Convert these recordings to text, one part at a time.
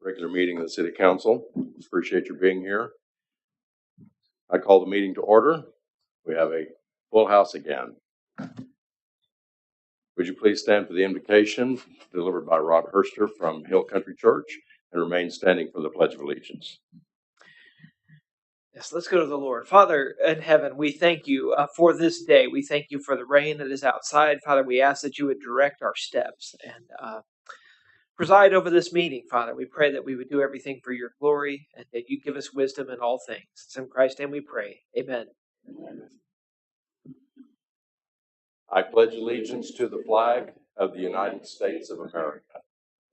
regular meeting of the City Council. Appreciate your being here. I call the meeting to order. We have a full house again. Would you please stand for the invocation delivered by Rod Herster from Hill Country Church and remain standing for the Pledge of Allegiance. Yes, let's go to the Lord. Father in heaven, we thank you for this day. We thank you for the rain that is outside. Father, we ask that you would direct our steps and preside over this meeting, Father. We pray that we would do everything for your glory and that you give us wisdom in all things. It's in Christ's name we pray. Amen. I pledge allegiance to the flag of the United States of America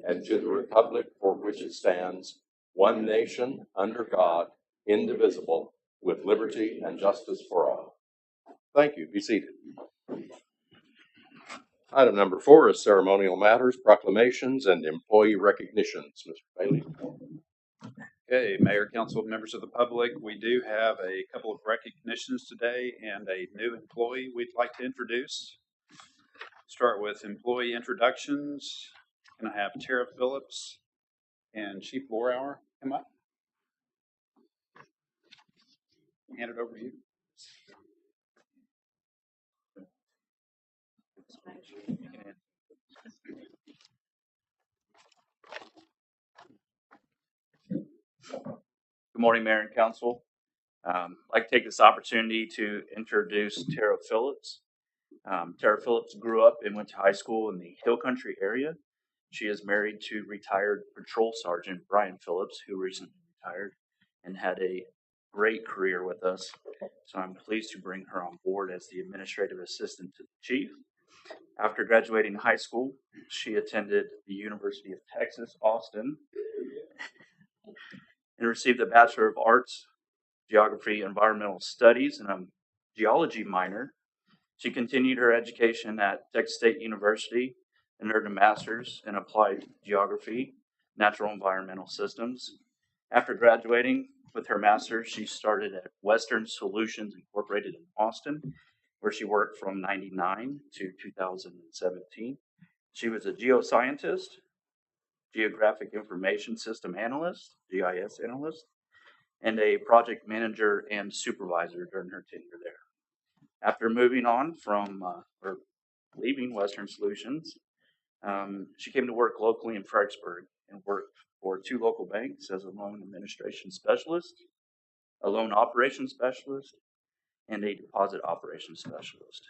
and to the republic for which it stands, one nation, under God, indivisible, with liberty and justice for all. Thank you. Be seated. Item number 4 is ceremonial matters, proclamations, and employee recognitions. Mr. Bailey. Okay, Mayor, Council, members of the public, we do have a couple of recognitions today and a new employee we'd like to introduce. Start with employee introductions. Can I have Tara Phillips and Chief Lorauer come up? Hand it over to you. Good morning, Mayor and Council. I'd like to take this opportunity to introduce Tara Phillips. Tara Phillips grew up and went to high school in the Hill Country area. She is married to retired Patrol Sergeant Brian Phillips, who recently retired and had a great career with us. So I'm pleased to bring her on board as the administrative assistant to the chief. After graduating high school, she attended the University of Texas, Austin, and received a Bachelor of Arts, Geography, Environmental Studies, and a geology minor. She continued her education at Texas State University and earned a master's in Applied Geography, Natural Environmental Systems. After graduating with her master's, she started at Western Solutions Incorporated in Austin, where she worked from 1999 to 2017. She was a geoscientist, Geographic Information System Analyst, GIS Analyst, and a project manager and supervisor during her tenure there. After moving on from, or leaving Western Solutions, she came to work locally in Fredericksburg and worked for 2 local banks as a loan administration specialist, a loan operations specialist, and a deposit operations specialist.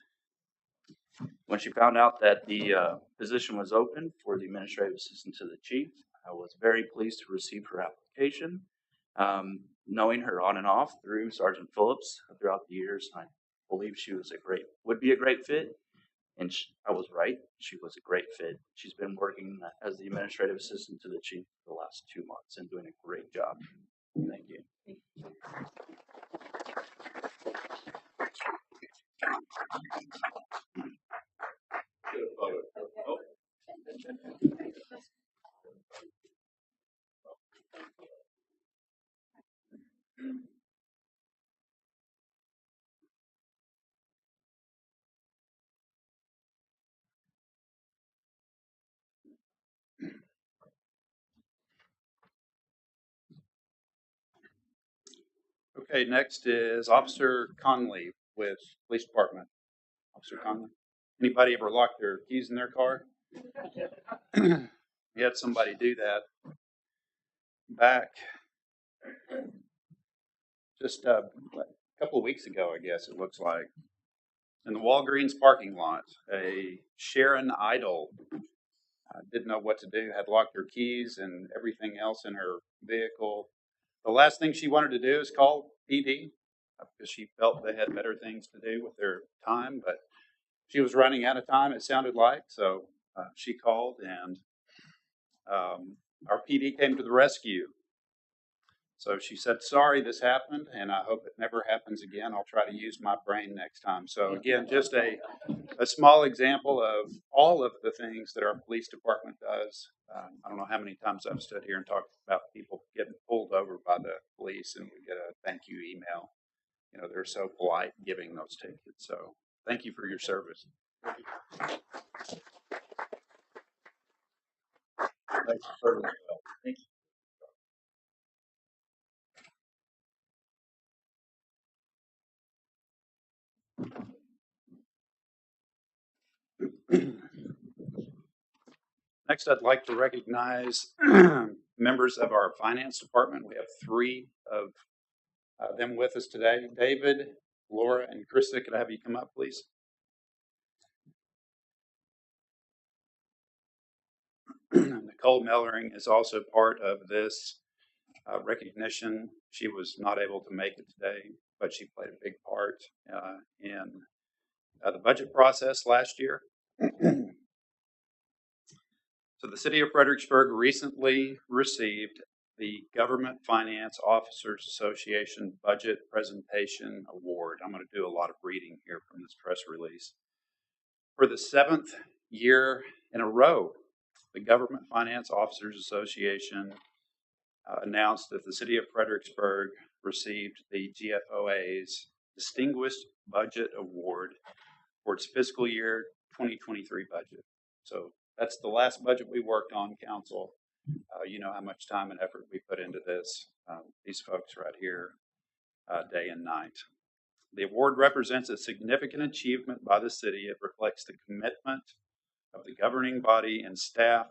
When she found out that the position was open for the administrative assistant to the chief, I was very pleased to receive her application. Knowing her on and off through Sergeant Phillips throughout the years, I believe she was would be a great fit, and I was right. She was a great fit. She's been working as the administrative assistant to the chief for the last 2 months and doing a great job. Thank you. Okay, next is Officer Conley with Police Department. Officer Conley. Anybody ever lock their keys in their car? We had somebody do that back just a couple of weeks ago, I guess it looks like, in the Walgreens parking lot. A Sharon Idol didn't know what to do, had locked her keys and everything else in her vehicle. The last thing she wanted to do is call PD because she felt they had better things to do with their time, but she was running out of time, it sounded like, so she called, and our PD came to the rescue. So she said, sorry this happened, and I hope it never happens again. I'll try to use my brain next time. So again, just a small example of all of the things that our police department does. I don't know how many times I've stood here and talked about people getting pulled over by the police, and we get a thank you email. You know, they're so polite giving those tickets. So thank you for your service. Thanks for serving. Thank you. Next, I'd like to recognize members of our finance department. We have three of them with us today. David, Laura, and Krista, could I have you come up, please? Nicole Mellering is also part of this recognition. She was not able to make it today, but she played a big part in the budget process last year. So the City of Fredericksburg recently received the Government Finance Officers Association Budget Presentation Award. I'm going to do a lot of reading here from this press release. For the 7th year in a row, the Government Finance Officers Association announced that the City of Fredericksburg received the GFOA's Distinguished Budget Award for its fiscal year 2023 budget. So that's the last budget we worked on, Council. You know how much time and effort we put into this. These folks right here, day and night. The award represents a significant achievement by the city. It reflects the commitment of the governing body and staff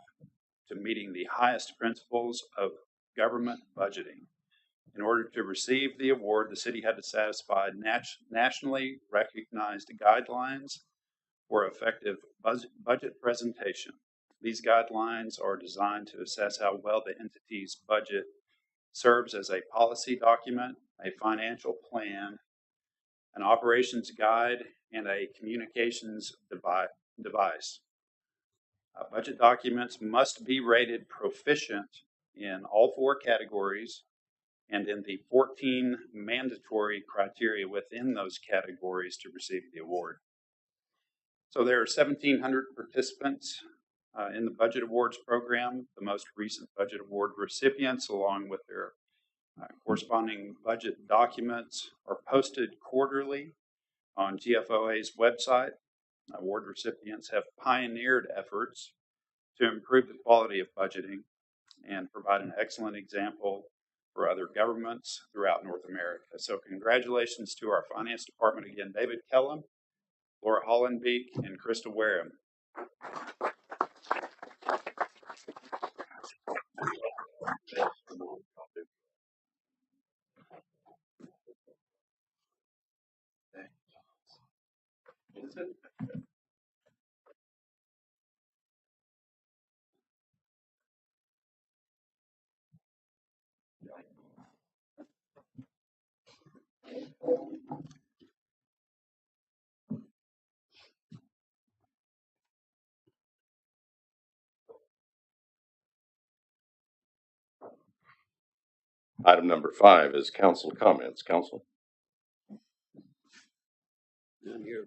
to meeting the highest principles of government budgeting. In order to receive the award, the city had to satisfy nationally recognized guidelines for effective budget presentation. These guidelines are designed to assess how well the entity's budget serves as a policy document, a financial plan, an operations guide, and a communications device. Budget documents must be rated proficient in all 4 categories and in the 14 mandatory criteria within those categories to receive the award. So there are 1,700 participants in the Budget Awards program. The most recent Budget Award recipients, along with their corresponding budget documents, are posted quarterly on GFOA's website. Award recipients have pioneered efforts to improve the quality of budgeting and provide an excellent example for other governments throughout North America. So congratulations to our finance department again, David Kellum, Laura Hollenbeek, and Krista Wareham. Item number 5 is council comments. Council? None here.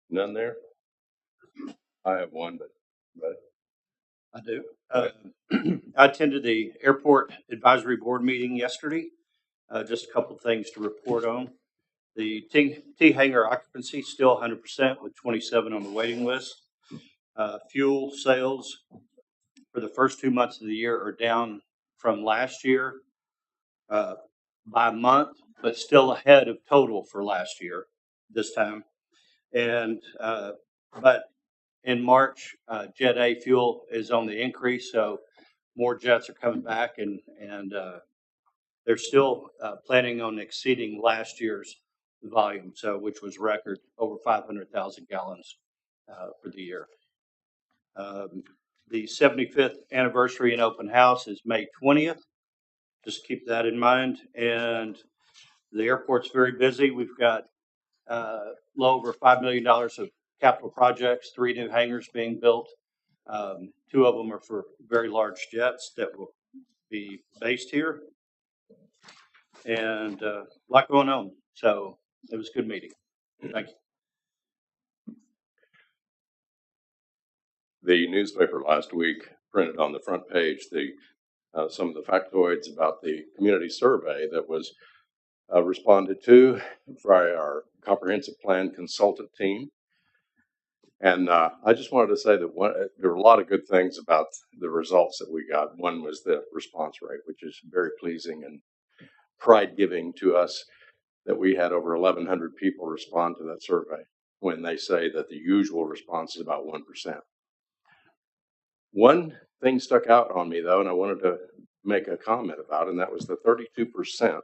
None there? I have one, but I do. I attended the airport advisory board meeting yesterday. Just a couple of things to report on. The T hangar occupancy still 100% with 27 on the waiting list. Fuel sales for the first 2 months of the year are down from last year by a month, but still ahead of total for last year this time. And but in March, Jet A fuel is on the increase, so more jets are coming back, and they're still planning on exceeding last year's volume, so which was record over 500,000 gallons for the year. The 75th anniversary in open house is May 20th. Just keep that in mind. And the airport's very busy. We've got a little over $5 million of capital projects, 3 new hangars being built. 2 of them are for very large jets that will be based here. And a lot going on. So it was a good meeting. Thank you. the newspaper last week printed on the front page some of the factoids about the community survey that was responded to by our comprehensive plan consultant team. And I just wanted to say that there were a lot of good things about the results that we got. One was the response rate, which is very pleasing and pride-giving to us. that we had over 1,100 people respond to that survey when they say that the usual response is about 1%. One thing stuck out on me, though, and I wanted to make a comment about, and that was the 32%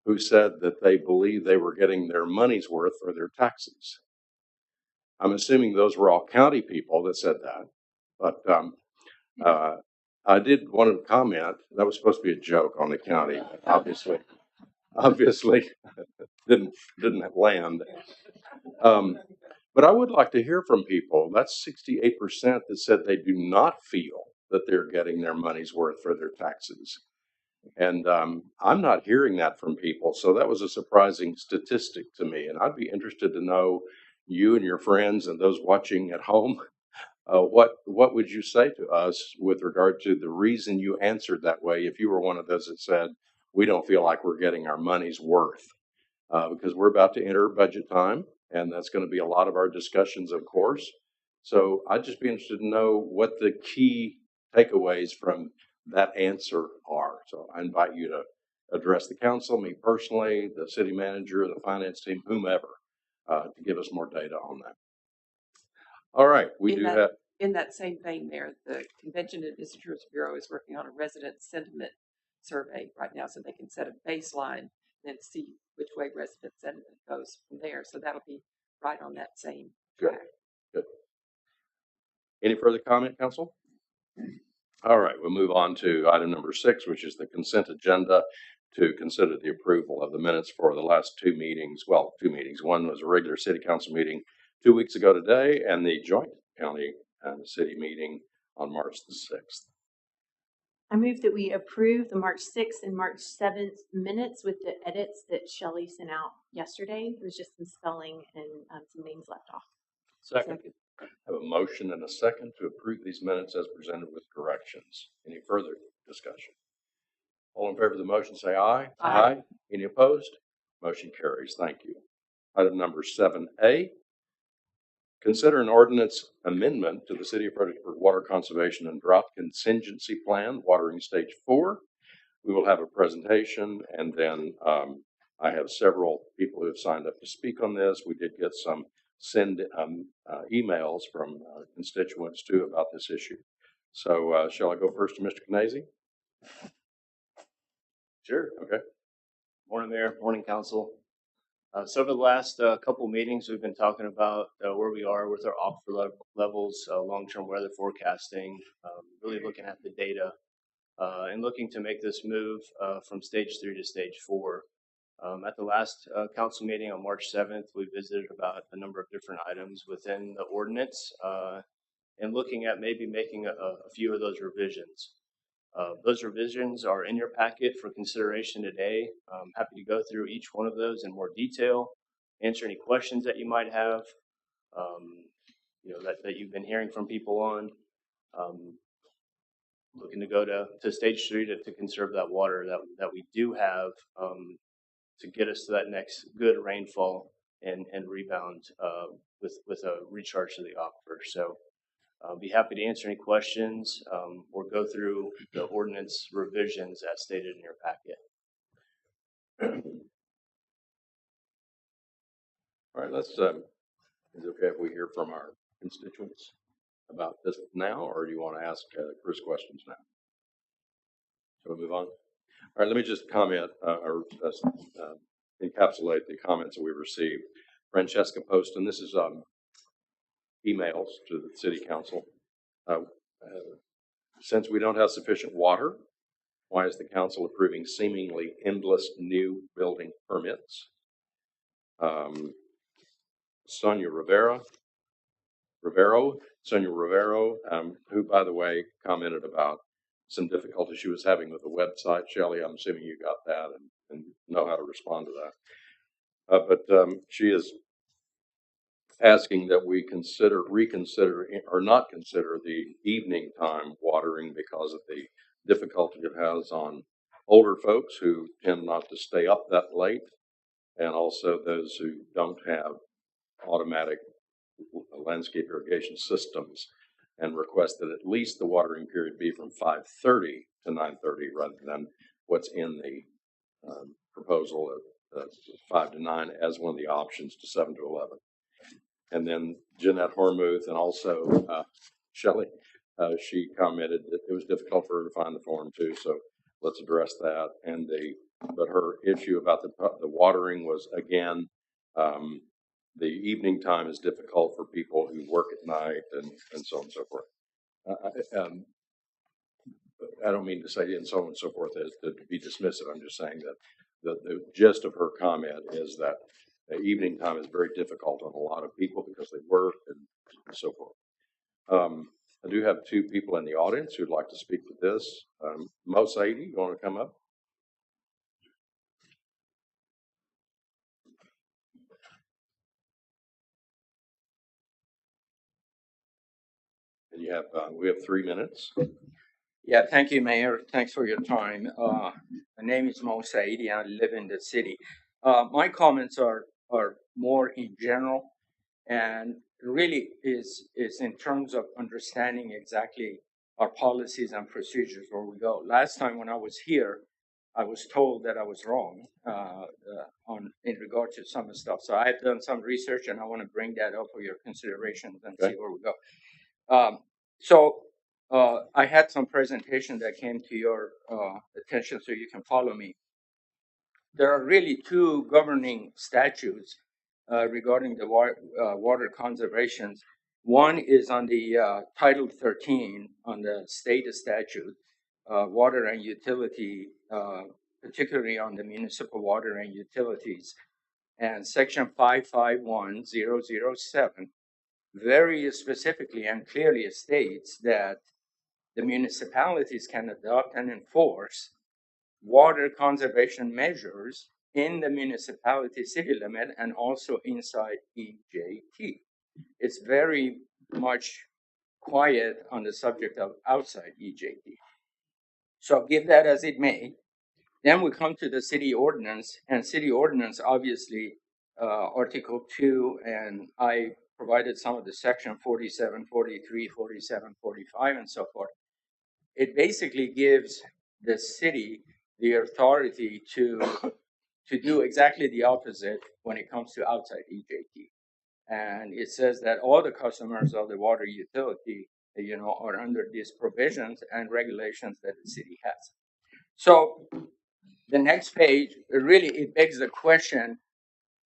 who said that they believed they were getting their money's worth for their taxes. I'm assuming those were all county people that said that, but I did want to comment. That was supposed to be a joke on the county, obviously didn't land. But I would like to hear from people. That's 68% that said they do not feel that they're getting their money's worth for their taxes. And I'm not hearing that from people. So that was a surprising statistic to me. And I'd be interested to know, you and your friends and those watching at home, what would you say to us with regard to the reason you answered that way if you were one of those that said, we don't feel like we're getting our money's worth? Because we're about to enter budget time, and that's going to be a lot of our discussions, of course. So I'd just be interested to know what the key takeaways from that answer are. So I invite you to address the council, me personally, the city manager, the finance team, whomever, to give us more data on that. All right, In that same vein, Mayor, the Convention and Visitors Bureau is working on a resident sentiment survey right now, so they can set a baseline and see which way resident sentiment goes from there. So that'll be right on that same track. Good. Any further comment, council? All right, we'll move on to item number 6, which is the consent agenda to consider the approval of the minutes for the last 2 meetings. Well, 2 meetings. One was a regular city council meeting 2 weeks ago today, and the joint county and city meeting on March the 6th. I move that we approve the March 6th and March 7th minutes with the edits that Shelley sent out yesterday. There was just some spelling and some names left off. Second. I have a motion and a second to approve these minutes as presented with corrections. Any further discussion? All in favor of the motion say aye. Aye. Any opposed? Motion carries. Thank you. Item number 7A. Consider an ordinance amendment to the City of Fredericksburg Water Conservation and Drought Contingency Plan, Watering Stage 4. We will have a presentation, and then I have several people who have signed up to speak on this. We did get some emails from constituents too about this issue. So shall I go first to Mr. Knazey? Sure. Okay. Morning, Mayor. Morning, Council. So over the last couple meetings, we've been talking about where we are with our aquifer levels, long-term weather forecasting, really looking at the data, and looking to make this move from stage 3 to stage 4. At the last council meeting on March 7th, we visited about a number of different items within the ordinance and looking at maybe making a few of those revisions. Those revisions are in your packet for consideration today. I'm happy to go through each one of those in more detail, answer any questions that you might have, that you've been hearing from people on. Looking to go to stage 3 to conserve that water that we do have to get us to that next good rainfall and rebound with a recharge to the aquifer. So I'll be happy to answer any questions or go through the ordinance revisions as stated in your packet. All right, let's, is it okay if we hear from our constituents about this now, or do you want to ask Chris questions now? Shall we move on? All right, let me just comment or encapsulate the comments that we received. Francesca Poston, this is emails to the city council. Since we don't have sufficient water, why is the council approving seemingly endless new building permits? Sonia Rivero, who, by the way, commented about some difficulty she was having with the website. Shelley, I'm assuming you got that and know how to respond to that. But she is asking that we reconsider or not consider the evening time watering because of the difficulty it has on older folks who tend not to stay up that late, and also those who don't have automatic landscape irrigation systems, and request that at least the watering period be from 5:30 to 9:30 rather than what's in the proposal of 5 to 9 as one of the options to 7 to 11. And then Jeanette Hormuth and also Shelley, she commented that it was difficult for her to find the form too. So let's address that. But her issue about the watering was, again, the evening time is difficult for people who work at night and so on and so forth. I don't mean to say and so on and so forth as to be dismissive. I'm just saying that the gist of her comment is that the evening time is very difficult on a lot of people because they work and so forth. I do have 2 people in the audience who'd like to speak to this. Mo Saidi, you want to come up? And you have we have 3 minutes. Yeah, thank you, Mayor. Thanks for your time. My name is Mo Saidi. I live in the city. My comments are more in general, and really is in terms of understanding exactly our policies and procedures where we go. Last time when I was here, I was told that I was wrong in regard to some stuff. So I have done some research, and I want to bring that up for your considerations and see where we go. I had some presentation that came to your attention so you can follow me. There are really 2 governing statutes regarding the water conservation. One is on the Title 13 on the state statute, water and utility, particularly on the municipal water and utilities, and Section 551007 very specifically and clearly states that the municipalities can adopt and enforce water conservation measures in the municipality city limit and also inside EJT. It's very much quiet on the subject of outside EJT. So give that as it may. Then we come to the city ordinance, and city ordinance, obviously, Article 2, and I provided some of the section 47, 43, 47, 45, and so forth. It basically gives the city the authority to do exactly the opposite when it comes to outside EJT. And it says that all the customers of the water utility, are under these provisions and regulations that the city has. So the next page, really, it begs the question,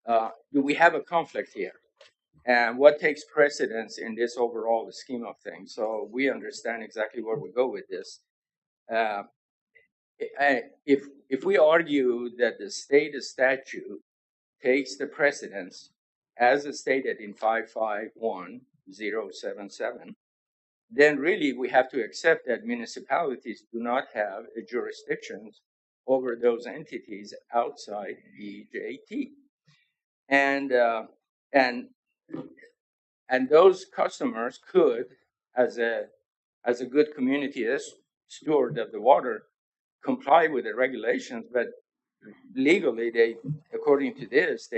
do we have a conflict here? And what takes precedence in this overall scheme of things? So we understand exactly where we go with this. If we argue that the state statute takes the precedence, as stated in 551077, then really we have to accept that municipalities do not have a jurisdictions over those entities outside EJT, and those customers could, as a good community steward of the water, comply with the regulations, but legally, according to this,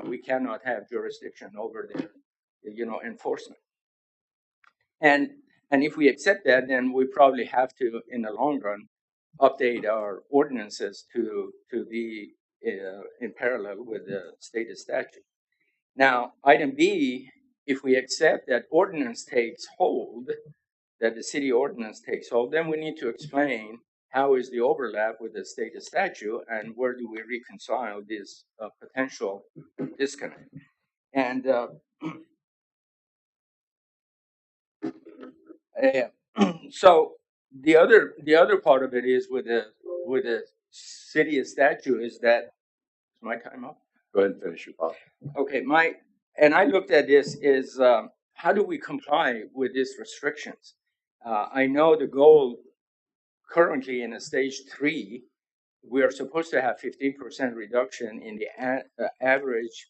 we cannot have jurisdiction over their, enforcement. And if we accept that, then we probably have to, in the long run, update our ordinances to be in parallel with the state statute. Now, item B, if we accept that ordinance takes hold, that the city ordinance takes hold, then we need to explain how is the overlap with the state statute and where do we reconcile this potential disconnect. And so the other part of it is with the city statute is that, is my time up? Go ahead and finish your thought. Okay, and I looked at this is how do we comply with these restrictions? I know the goal currently in a stage 3, we are supposed to have 15% reduction in the average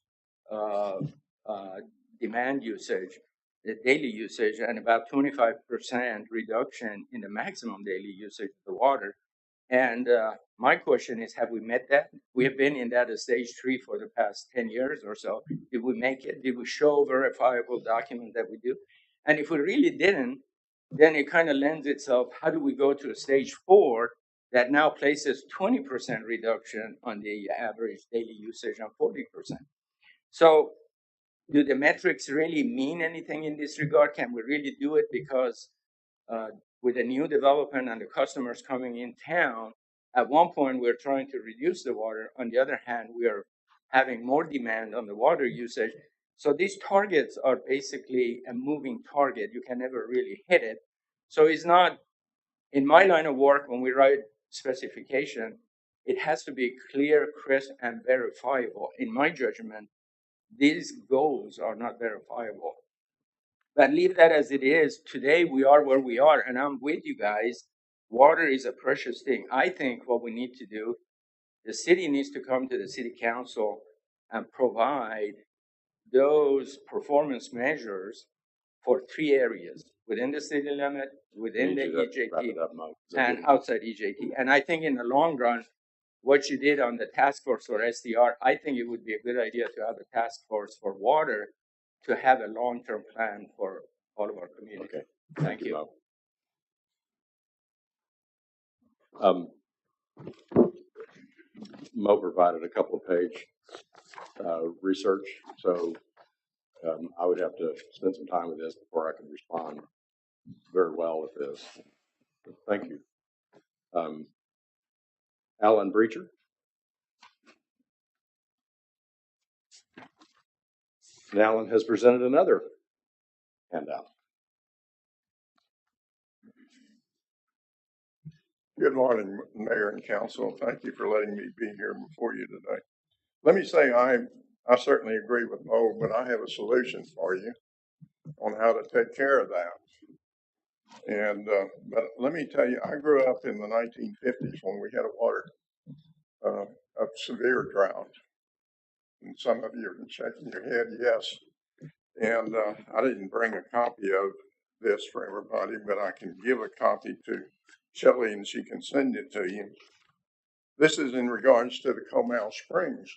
demand usage, the daily usage, and about 25% reduction in the maximum daily usage of the water. And my question is, have we met that? We have been in that stage 3 for the past 10 years or so. Did we make it? Did we show verifiable document that we do? And if we really didn't, then it kind of lends itself, how do we go to a stage 4 that now places 20% reduction on the average daily usage on 40%. So do the metrics really mean anything in this regard? Can we really do it? Because with a new development and the customers coming in town, at one point we're trying to reduce the water. On the other hand, we are having more demand on the water usage. So these targets are basically a moving target. You can never really hit it. So it's not, in my line of work, when we write specification, it has to be clear, crisp, and verifiable. In my judgment, these goals are not verifiable. But leave that as it is. Today we are where we are, and I'm with you guys. Water is a precious thing. I think what we need to do, the city needs to come to the city council and provide those performance measures for 3 areas: within the city limit, within the EJT, and outside EJT. And I think in the long run, what you did on the task force for SDR, I think it would be a good idea to have a task force for water to have a long-term plan for all of our community. Okay. Thank you. Mo provided a couple of page research, so I would have to spend some time with this before I could respond very well with this. Thank you. Alan Breacher. And Alan has presented another handout. Good morning, Mayor and Council. Thank you for letting me be here before you today. Let me say I certainly agree with Mo, but I have a solution for you on how to take care of that. And but let me tell you, I grew up in the 1950s when we had a severe drought. And some of you are shaking your head, yes. And I didn't bring a copy of this for everybody, but I can give a copy to Shelley and she can send it to you. This is in regards to the Comal Springs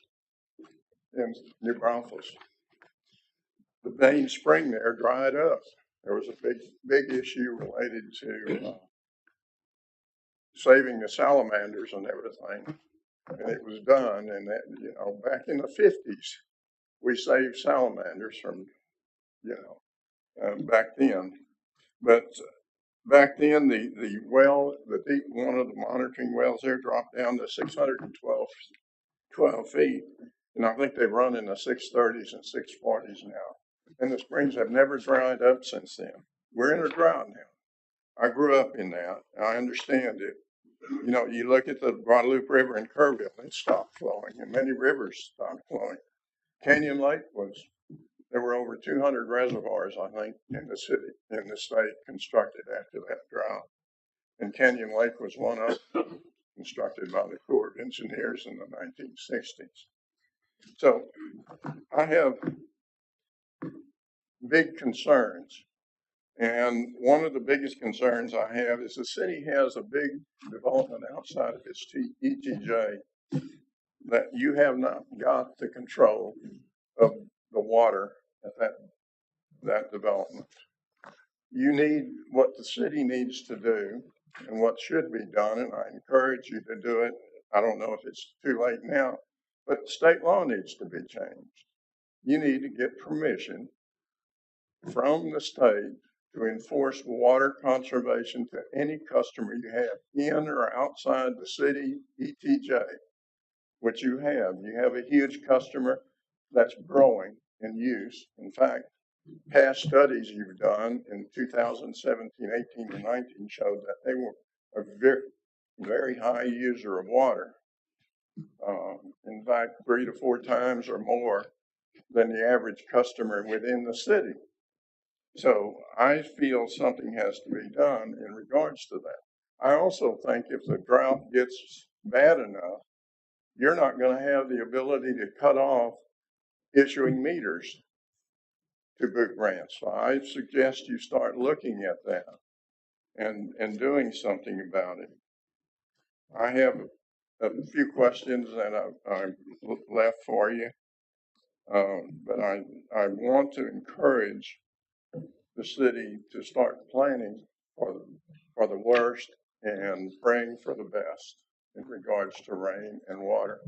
in New Braunfels. The main spring there dried up. There was a big issue related to saving the salamanders and everything. And it was done. And that, back in the 50s, we saved salamanders from, back then. But back then, the deep one of the monitoring wells there dropped down to 612 feet. And I think they run in the 630s and 640s now. And the springs have never dried up since then. We're in a drought now. I grew up in that. I understand it. You look at the Guadalupe River in Kerrville, it stopped flowing, and many rivers stopped flowing. Canyon Lake there were over 200 reservoirs, I think, in the state constructed after that drought. And Canyon Lake was one of them, constructed by the Corps of Engineers in the 1960s. So I have big concerns. And one of the biggest concerns I have is the city has a big development outside of its ETJ that you have not got the control of the water at that development. What the city needs to do and what should be done, and I encourage you to do it. I don't know if it's too late now, but state law needs to be changed. You need to get permission from the state to enforce water conservation to any customer you have in or outside the city ETJ, which you have. You have a huge customer that's growing in use. In fact, past studies you've done in 2017, 18, and 19 showed that they were a very, very high user of water. In fact, 3 to 4 times or more than the average customer within the city. So I feel something has to be done in regards to that. I also think if the drought gets bad enough, you're not going to have the ability to cut off issuing meters to boot grants. So I suggest you start looking at that and doing something about it. I have a few questions that I've left for you, but I want to encourage the city to start planning for the worst and praying for the best in regards to rain and water.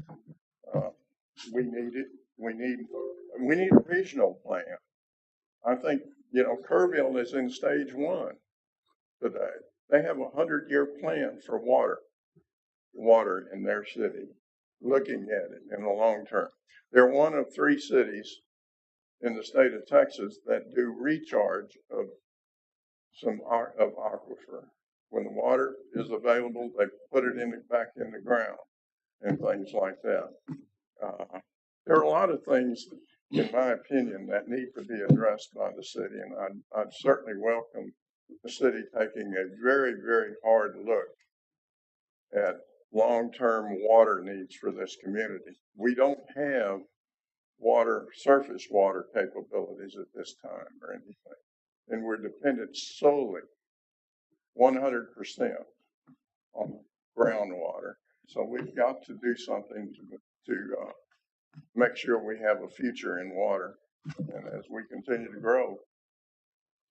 We need it. We need a regional plan. I think, Kerrville is in stage 1 today. They have a 100-year plan for water in their city, looking at it in the long term. They're one of 3 cities in the state of Texas that do recharge of aquifer. When the water is available, they put it back in the ground and things like that. There are a lot of things, in my opinion, that need to be addressed by the city, and I'd certainly welcome the city taking a very, very hard look at long-term water needs for this community. We don't have surface water capabilities at this time or anything, and we're dependent solely 100% on groundwater. So we've got to do something to make sure we have a future in water. And as we continue to grow,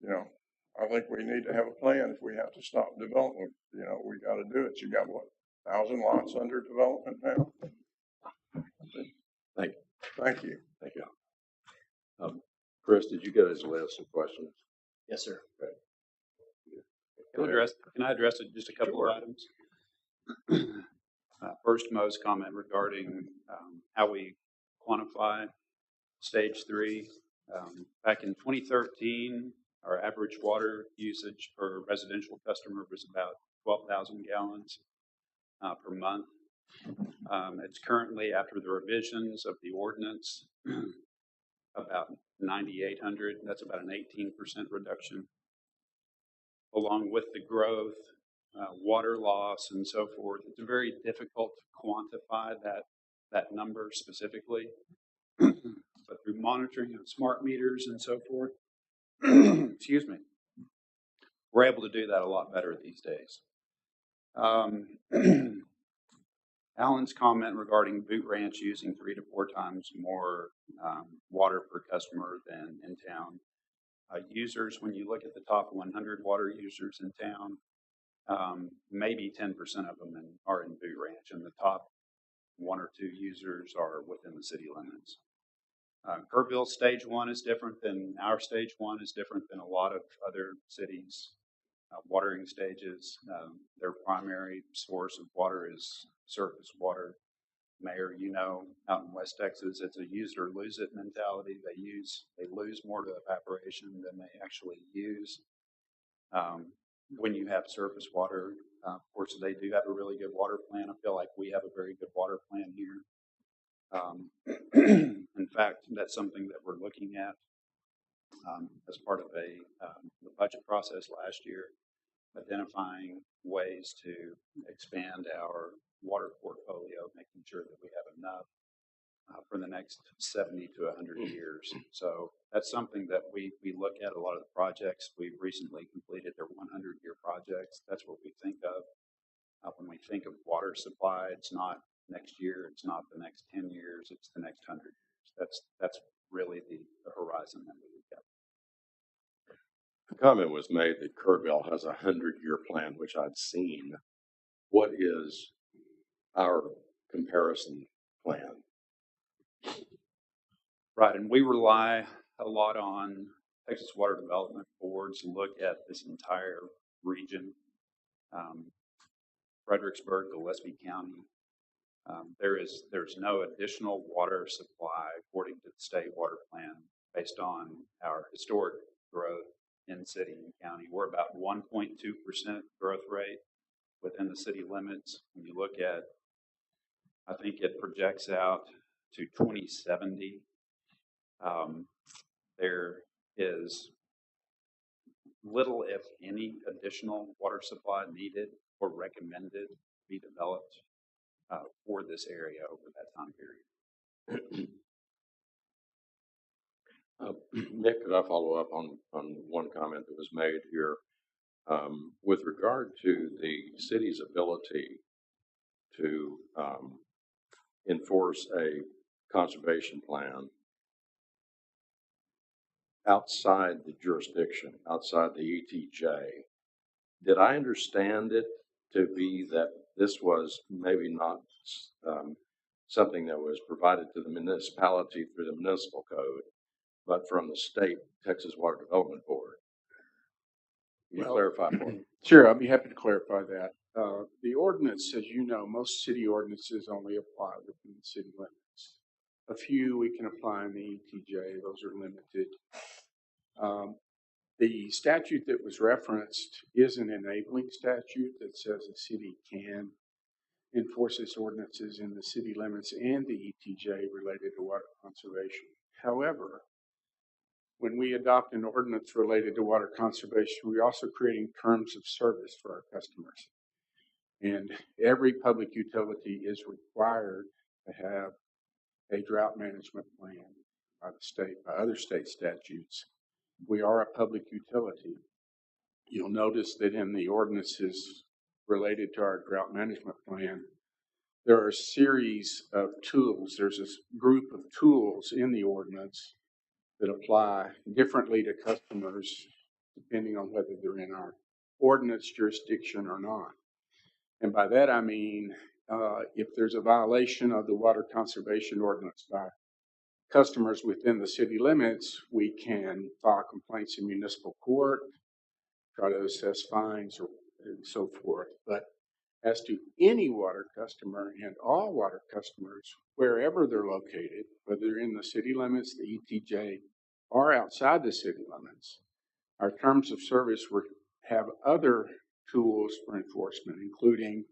I think we need to have a plan if we have to stop development. We got to do it. You got 1,000 lots under development now? Thank you. Thank you. Thank you. Chris, did you get his list of questions? Yes, sir. Okay. Can I address just a couple of items? First, Mo's comment regarding how we quantify stage 3. Back in 2013, our average water usage per residential customer was about 12,000 gallons per month. It's currently, after the revisions of the ordinance, about 9,800. That's about an 18% reduction. Along with the growth, water loss, and so forth, it's very difficult to quantify that number specifically. But through monitoring of smart meters and so forth, excuse me, we're able to do that a lot better these days. Alan's comment regarding Boot Ranch using 3 to 4 times more water per customer than in town. Users, when you look at the top 100 water users in town, maybe 10% of them are in Boot Ranch, and the top 1 or 2 users are within the city limits. Kerrville stage 1 is different than our stage 1 is different than a lot of other cities' watering stages. Their primary source of water is surface water. Mayor, out in West Texas, it's a use it or lose it mentality. They lose more to evaporation than they actually use. When you have surface water, of course, they do have a really good water plan. I feel like we have a very good water plan here. In fact, that's something that we're looking at as part of the budget process last year, identifying ways to expand our water portfolio, making sure that we have enough for the next 70 to 100 years. So that's something that we look at. A lot of the projects we've recently completed, they're 100-year projects. That's what we think of. When we think of water supply, it's not next year, it's not the next 10 years, it's the next 100 years. That's really the horizon that we look at. The comment was made that Kerrville has a 100-year plan, which I'd seen. What is our comparison plan? Right, and we rely a lot on Texas Water Development Board to look at this entire region. Fredericksburg, Gillespie County, there's no additional water supply according to the state water plan based on our historic growth in city and county. We're about 1.2% growth rate within the city limits. When you look at, I think it projects out to 2070. There is little, if any, additional water supply needed or recommended to be developed for this area over that time period. Nick, could I follow up on one comment that was made here? With regard to the city's ability to enforce a conservation plan outside the jurisdiction, outside the ETJ, did I understand it to be that this was maybe not something that was provided to the municipality through the municipal code, but from the state Texas Water Development Board. Can you clarify for me? Sure, I'll be happy to clarify that. The ordinance, as you know, most city ordinances only apply within the city limits. A few we can apply in the ETJ, those are limited. The statute that was referenced is an enabling statute that says the city can enforce its ordinances in the city limits and the ETJ related to water conservation. However, when we adopt an ordinance related to water conservation, we're also creating terms of service for our customers. And every public utility is required to have a drought management plan by the state, by other state statutes. We are a public utility. You'll notice that in the ordinances related to our drought management plan, there are a series of tools. There's this group of tools in the ordinance that apply differently to customers depending on whether they're in our ordinance jurisdiction or not. And by that I mean, if there's a violation of the water conservation ordinance by customers within the city limits, we can file complaints in municipal court, try to assess fines and so forth. But as to any water customer and all water customers, wherever they're located, whether they're in the city limits, the ETJ, or outside the city limits, our terms of service have other tools for enforcement, including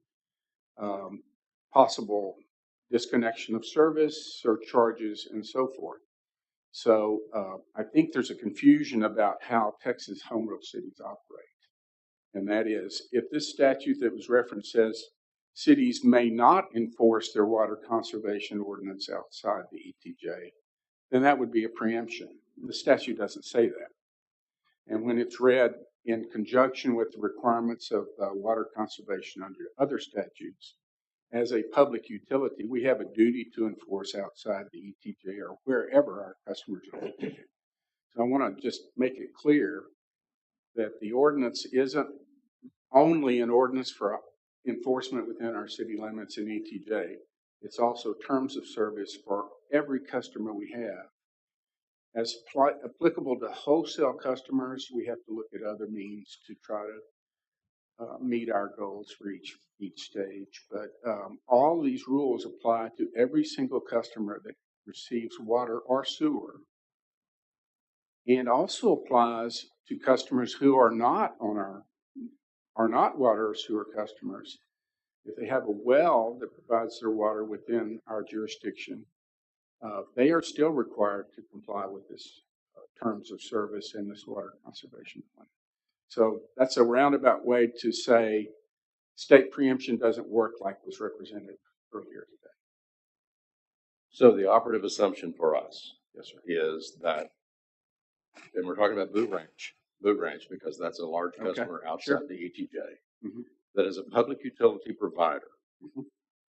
possible disconnection of service, surcharges, and so forth. So I think there's a confusion about how Texas home rule cities operate. And that is, if this statute that was referenced says cities may not enforce their water conservation ordinance outside the ETJ, then that would be a preemption. The statute doesn't say that. And when it's read in conjunction with the requirements of water conservation under other statutes, as a public utility, we have a duty to enforce outside the ETJ or wherever our customers are located. So I want to just make it clear that the ordinance isn't only an ordinance for enforcement within our city limits in ETJ. It's also terms of service for every customer we have. As applicable to wholesale customers, we have to look at other means to try to meet our goals for each stage. But all these rules apply to every single customer that receives water or sewer, and also applies to customers who are not water or sewer customers. If they have a well that provides their water within our jurisdiction, they are still required to comply with this terms of service in this water conservation plan. So that's a roundabout way to say state preemption doesn't work like was represented earlier today. So the operative assumption for us, Yes, sir. is that, and we're talking about Boot Ranch because that's a large customer outside the ETJ, that as a public utility provider,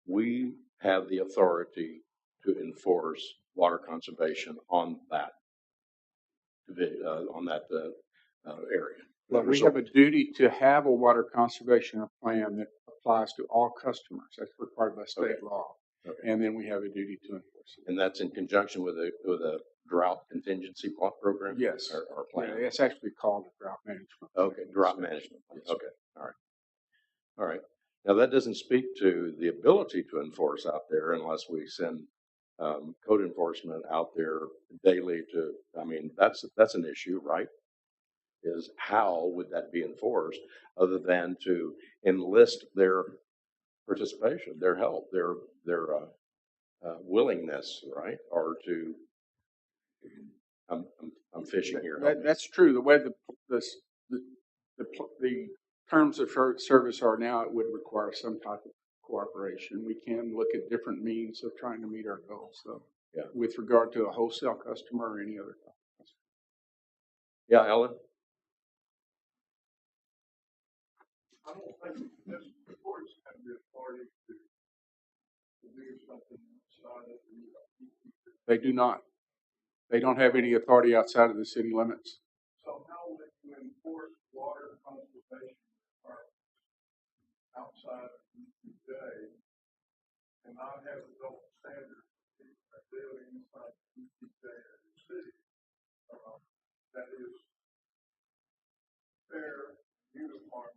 we have the authority to enforce water conservation on that area. Well, we have a duty to have a water conservation plan that applies to all customers. That's required by state law. Okay. And then we have a duty to enforce it. And that's in conjunction with a drought contingency program? Yes. Or plan? Yeah, it's actually called a drought management plan. Okay, drought management plan. Okay, all right. Now that doesn't speak to the ability to enforce out there unless we send code enforcement out there daily to, I mean, that's an issue, right? Is how would that be enforced other than to enlist their participation, their help, their willingness, right? Or to, I'm fishing here. That's true. The way the terms of service are now, it would require some type of cooperation. We can look at different means of trying to meet our goals. So, yeah, with regard to a wholesale customer or any other customer. Yeah, Ellen. I don't think this reports have the authority to do something outside of the. They do not. They don't have any authority outside of the city limits. So how would you enforce water conservation requirements? outside of ETJ and not have a double standard that live inside ETJ or the city. That is fair, uniform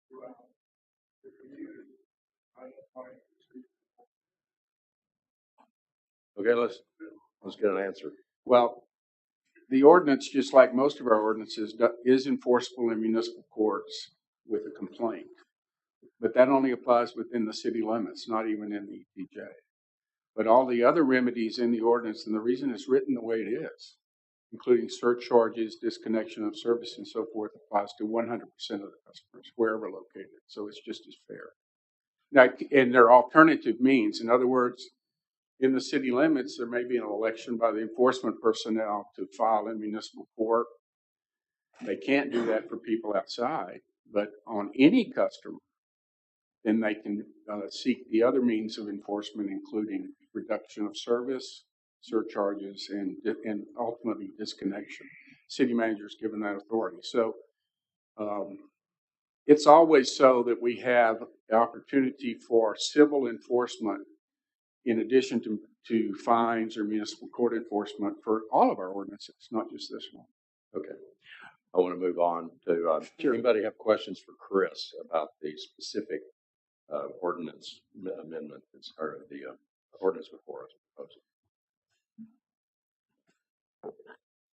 throughout the community. I don't find it. Okay, let's get an answer. Well, the ordinance, just like most of our ordinances, is enforceable in municipal courts with a complaint. But that only applies within the city limits, not even in the ETJ. But all the other remedies in the ordinance, and the reason it's written the way it is, including surcharges, disconnection of service, and so forth, applies to 100% of the customers, wherever located. So it's just as fair. Now, and there are alternative means. In other words, in the city limits, there may be an election by the enforcement personnel to file in municipal court. They can't do that for people outside, but on any customer, then they can seek the other means of enforcement, including reduction of service, surcharges, and ultimately disconnection. City manager's given that authority. So it's always so that we have the opportunity for civil enforcement in addition to fines or municipal court enforcement for all of our ordinances, not just this one. Okay. I want to move on to, anybody have questions for Chris about the specific ordinance amendment that's part of the ordinance before us proposal?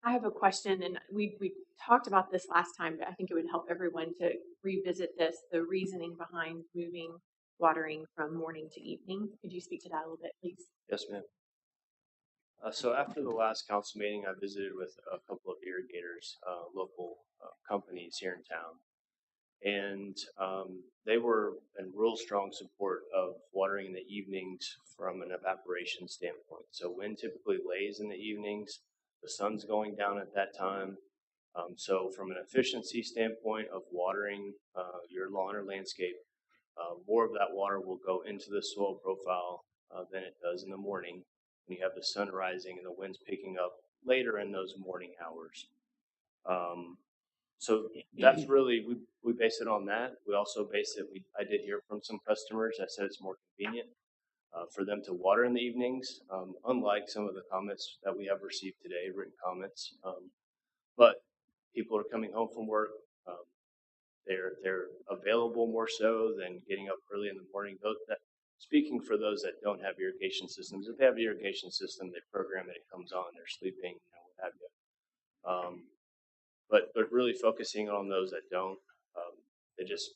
I have a question, and we talked about this last time, but I think it would help everyone to revisit this, the reasoning behind moving watering from morning to evening. Could you speak to that a little bit, please? Yes, ma'am. So after the last council meeting, I visited with a couple of irrigators, local companies here in town. And they were in real strong support of watering in the evenings from an evaporation standpoint. So wind typically lays in the evenings, the sun's going down at that time. So from an efficiency standpoint of watering your lawn or landscape, more of that water will go into the soil profile than it does in the morning when you have the sun rising and the wind's picking up later in those morning hours. So that's really, we base it on that. We also base it, I did hear from some customers that said it's more convenient for them to water in the evenings, unlike some of the comments that we have received today, written comments. But people are coming home from work. They're available more so than getting up early in the morning. Speaking for those that don't have irrigation systems, if they have an irrigation system, they program it, it comes on, they're sleeping, what have you. But really focusing on those that don't, they just,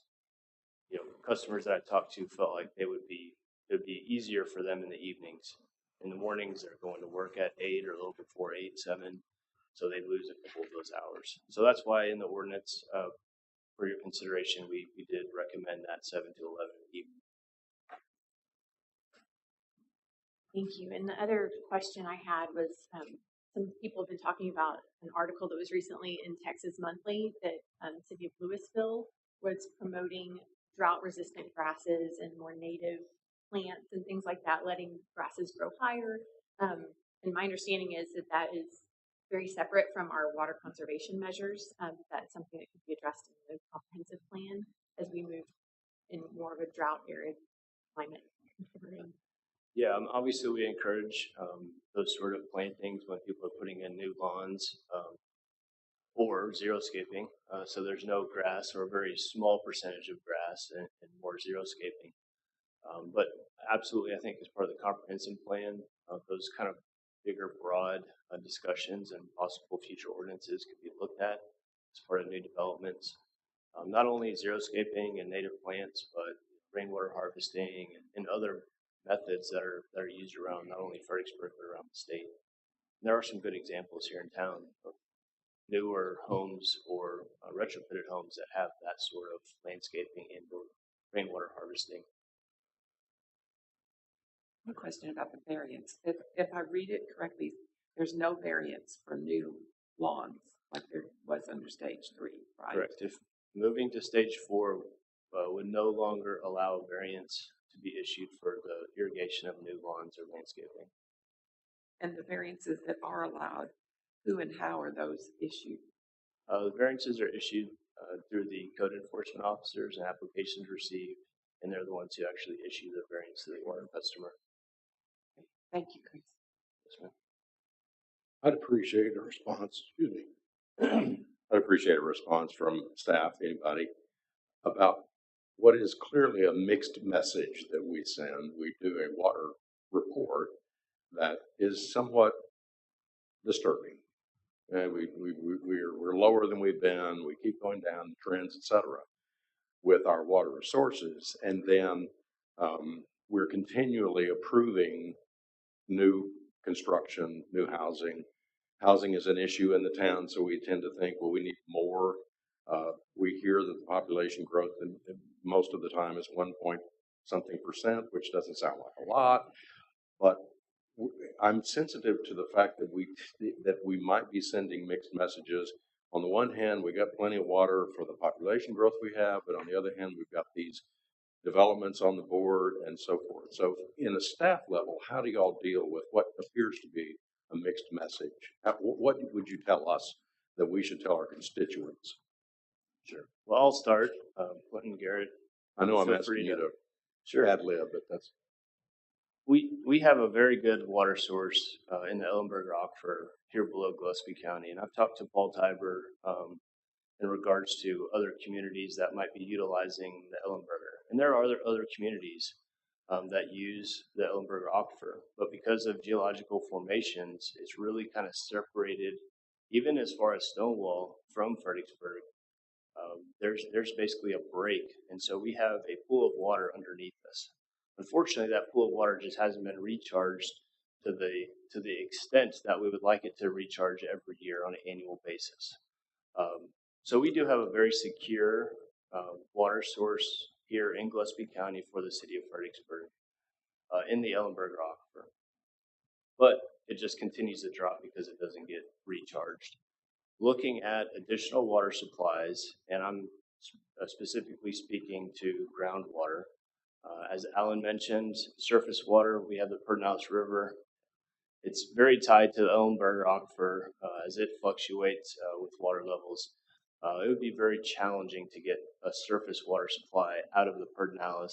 customers that I talked to felt like it would be easier for them in the evenings. In the mornings, they're going to work at 8 or a little before 8, 7, so they lose a couple of those hours. So that's why in the ordinance, for your consideration, we did recommend that 7 to 11 evening. Thank you. And the other question I had was, some people have been talking about an article that was recently in Texas Monthly that the city of Louisville was promoting drought-resistant grasses and more native plants and things like that, letting grasses grow higher. And my understanding is that is very separate from our water conservation measures. That's something that could be addressed in the comprehensive plan as we move in more of a drought-arid climate. Yeah, obviously we encourage those sort of plantings when people are putting in new lawns or xeriscaping. So there's no grass or a very small percentage of grass and more xeriscaping. But absolutely, I think as part of the comprehensive plan, those kind of bigger, broad discussions and possible future ordinances could be looked at as part of new developments. Not only xeriscaping and native plants, but rainwater harvesting and other methods that are used around not only Fredericksburg but around the state. And there are some good examples here in town of newer homes or retrofitted homes that have that sort of landscaping and rainwater harvesting. One question about the variance. If I read it correctly, there's no variance for new lawns like there was under stage 3, right? Correct. If moving to stage 4 would no longer allow variance to be issued for the irrigation of new lawns or landscaping. And the variances that are allowed, who and how are those issued? The variances are issued through the code enforcement officers and applications received and they're the ones who actually issue the variance to the water customer. Thank you, Chris. Yes, ma'am. I'd appreciate a response, excuse me. I'd appreciate a response from staff, anybody, about what is clearly a mixed message that we send. We do a water report that is somewhat disturbing. We're lower than we've been. We keep going down trends, et cetera, with our water resources. And then we're continually approving new construction, new housing. Housing is an issue in the town, so we tend to think, well, we need more. We hear that the population growth most of the time is 1% which doesn't sound like a lot, but I'm sensitive to the fact that we might be sending mixed messages. On the one hand, we got plenty of water for the population growth we have, but on the other hand, we've got these developments on the board and so forth. So in a staff level, how do y'all deal with what appears to be a mixed message? What would you tell us that we should tell our constituents? Sure. Well, I'll start. Clinton, Garrett. I know I'm feel asking free you to Sure. ad lib, but that's. We have a very good water source in the Ellenberger Aquifer here below Gillespie County, and I've talked to Paul Tiber in regards to other communities that might be utilizing the Ellenberger, and there are other communities that use the Ellenberger Aquifer, but because of geological formations, it's really kind of separated, even as far as Stonewall from Fredericksburg. There's basically a break, and so we have a pool of water underneath us. Unfortunately, that pool of water just hasn't been recharged to the extent that we would like it to recharge every year on an annual basis. So we do have a very secure water source here in Gillespie County for the city of Fredericksburg in the Ellenberger Aquifer. But it just continues to drop because it doesn't get recharged. Looking at additional water supplies, and I'm specifically speaking to groundwater. As Alan mentioned, surface water, we have the Pedernales River. It's very tied to the Ellenberger Aquifer as it fluctuates with water levels. It would be very challenging to get a surface water supply out of the Pedernales.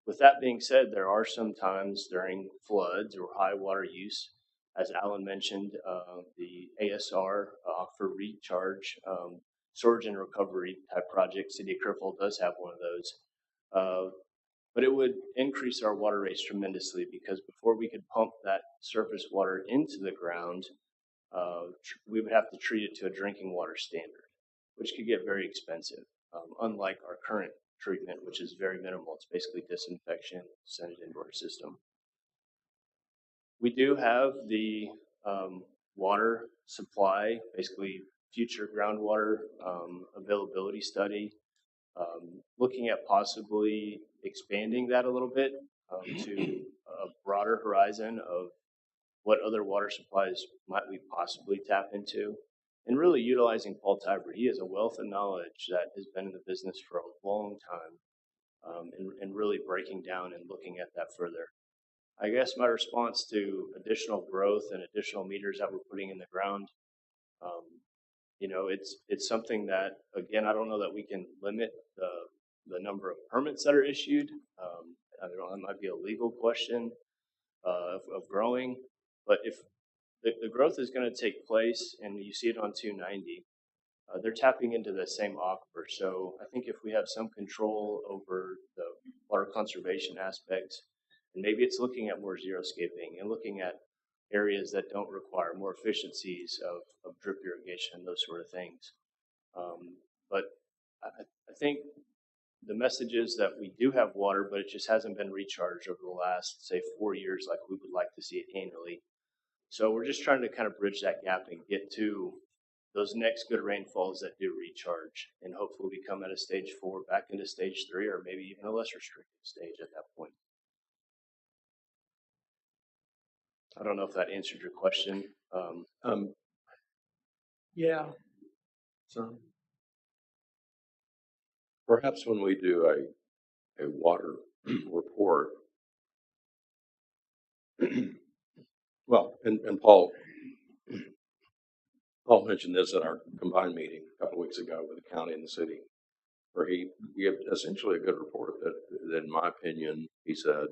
With that being said, there are some times during floods or high water use, as Alan mentioned, the ASR, Aquifer Recharge, Storage and Recovery type project. City of Cripple does have one of those. But it would increase our water rates tremendously because before we could pump that surface water into the ground, we would have to treat it to a drinking water standard, which could get very expensive, unlike our current treatment, which is very minimal. It's basically disinfection, send it into our system. We do have the water supply, basically future groundwater availability study, looking at possibly expanding that a little bit to a broader horizon of what other water supplies might we possibly tap into, and really utilizing Paul Tiber. He has a wealth of knowledge that has been in the business for a long time, and really breaking down and looking at that further. I guess my response to additional growth and additional meters that we're putting in the ground, it's something that, again, I don't know that we can limit the number of permits that are issued. I don't know, that might be a legal question of growing, but if the growth is going to take place, and you see it on 290, they're tapping into the same aquifer. So I think if we have some control over the water conservation aspects, and maybe it's looking at more xeriscaping and looking at areas that don't require more efficiencies of drip irrigation, those sort of things. But I think the message is that we do have water, but it just hasn't been recharged over the last, say, 4 years like we would like to see it annually. So we're just trying to kind of bridge that gap and get to those next good rainfalls that do recharge, and hopefully we come at a stage 4 back into stage 3, or maybe even a less restricted stage at that point. I don't know if that answered your question. Yeah. So perhaps when we do a water report, well, and Paul mentioned this at our combined meeting a couple of weeks ago with the county and the city, where he gave essentially a good report that that in my opinion, he said,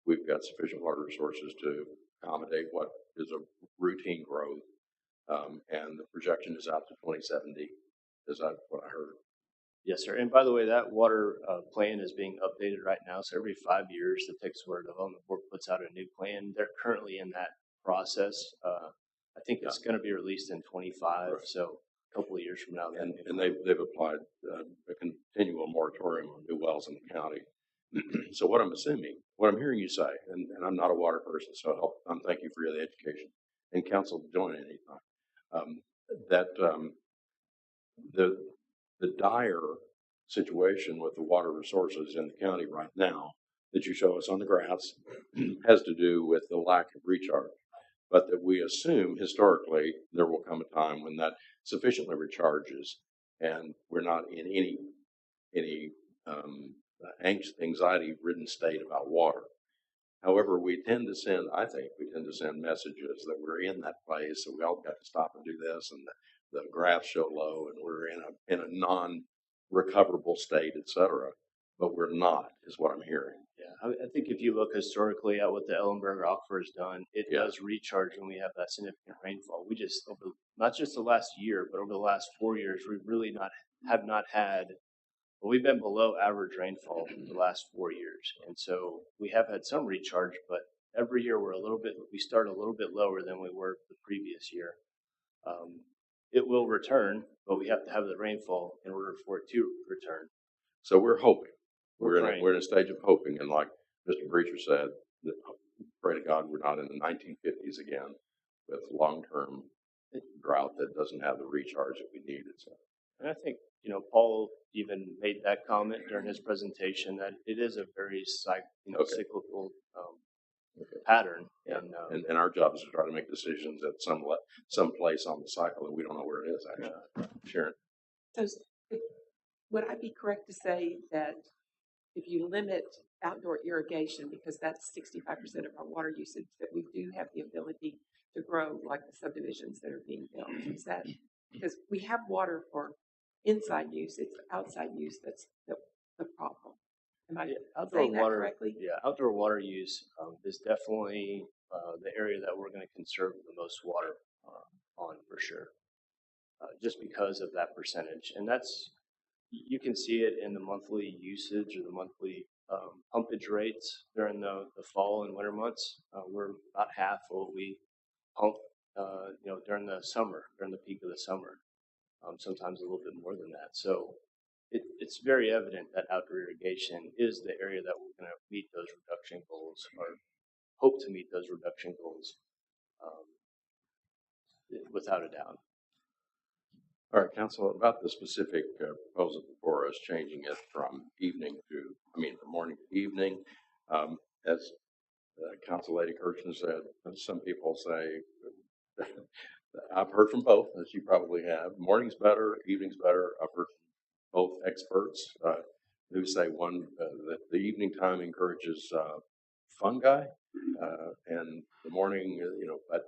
we've got sufficient water resources to accommodate what is a routine growth. And the projection is out to 2070. Is that what I heard? Yes, sir. And by the way, that water plan is being updated right now. So every 5 years, the Texas Water Development Board puts out a new plan. They're currently in that process. I think it's going to be released in 25. Right. So a couple of years from now. And they've applied a continual moratorium on new wells in the county. So what I'm assuming, what I'm hearing you say, and I'm not a water person, so thank you for the education, and council join anytime, that the dire situation with the water resources in the county right now that you show us on the graphs has to do with the lack of recharge, but that we assume historically there will come a time when that sufficiently recharges and we're not in any anxiety-ridden state about water. However, I think we tend to send messages that we're in that place, so we all got to stop and do this, and the graphs show low, and we're in a non-recoverable state, et cetera. But we're not, is what I'm hearing. Yeah, I think if you look historically at what the Ellenberger Aquifer has done, it does recharge when we have that significant rainfall. We just, not just the last year, but over the last 4 years, we've really have not had. Well, we've been below average rainfall the last 4 years. And so we have had some recharge, but every year we start a little bit lower than we were the previous year. It will return, but we have to have the rainfall in order for it to return. So we're hoping. We're in a stage of hoping. And like Mr. Breacher said, pray to God we're not in the 1950s again with long-term drought that doesn't have the recharge that we needed. So. And I think, Paul even made that comment during his presentation that it is a very cyclical pattern. Yeah. And our job is to try to make decisions at some place on the cycle, and we don't know where it is actually. Sharon. So would I be correct to say that if you limit outdoor irrigation, because that's 65% of our water usage, that we do have the ability to grow like the subdivisions that are being built? Is that because we have water for inside use, it's outside use that's the problem? Am I saying that correctly? Yeah, outdoor water use is definitely the area that we're going to conserve the most water on for sure, just because of that percentage. And you can see it in the monthly usage or the monthly pumpage rates during the fall and winter months. We're about half what we pump, during the summer, during the peak of the summer. Sometimes a little bit more than that. So it's very evident that outdoor irrigation is the area that we're going to meet those reduction goals, or hope to meet those reduction goals, without a doubt. All right, Council, about the specific proposal before us, changing it from morning to evening. As Council Lady Kirchner said, some people say, I've heard from both, as you probably have. Morning's better, evening's better. I've heard from both experts who say that the evening time encourages fungi, and the morning, but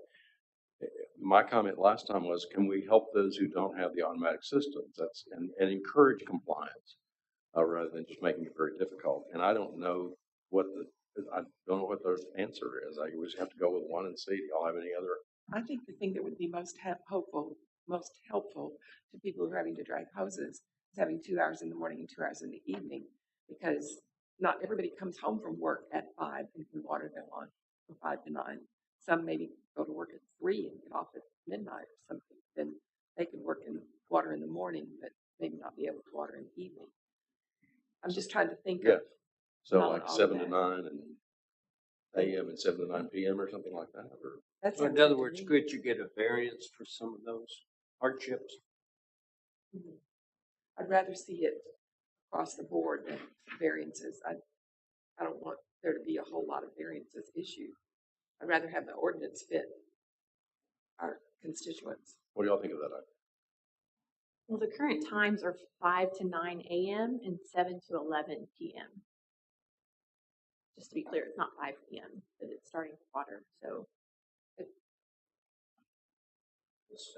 my comment last time was, can we help those who don't have the automatic systems? And encourage compliance rather than just making it very difficult. And I don't know what the answer is. I always have to go with one and see. Do y'all have any other? I think the thing that would be most helpful to people who are having to drag hoses is having 2 hours in the morning and 2 hours in the evening, because not everybody comes home from work at 5 and can water their lawn from 5 to 9. Some maybe go to work at 3 and get off at midnight or something. Then they can water in the morning, but maybe not be able to water in the evening. I'm just trying to think of. So like 7 to 9 and a.m. and 7 to 9 p.m. or something like that? So in other words, could you get a variance for some of those hardships? Mm-hmm. I'd rather see it across the board than variances. I don't want there to be a whole lot of variances issued. I'd rather have the ordinance fit our constituents. What do y'all think of that? Well, the current times are 5 to 9 a.m. and 7 to 11 p.m. Just to be clear, it's not 5 p.m. that it's starting to water. So It's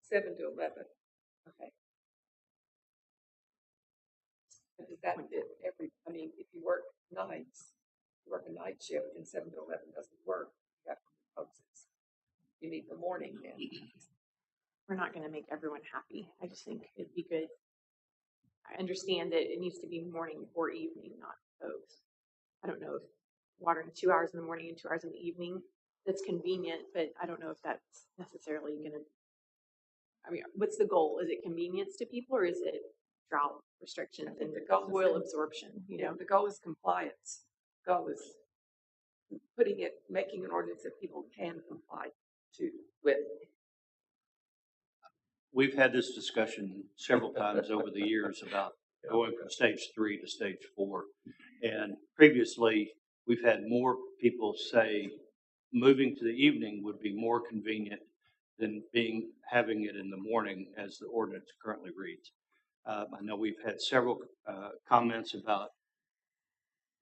7 to 11. Okay. Does that fit I mean, if you work nights, you work a night shift and 7 to 11 doesn't work, you have to post it. You need the morning then. We're not going to make everyone happy. I just think it'd be good. I understand that it needs to be morning or evening, not both. I don't know if watering 2 hours in the morning and 2 hours in the evening, that's convenient, but I don't know if that's necessarily going to, I mean, what's the goal? Is it convenience to people or is it drought restrictions and the goal is oil absorption? You know, the goal is compliance. The goal is making an ordinance that people can comply with. We've had this discussion several times over the years about going from stage 3 to stage 4. And previously, we've had more people say moving to the evening would be more convenient than having it in the morning as the ordinance currently reads. I know we've had several comments about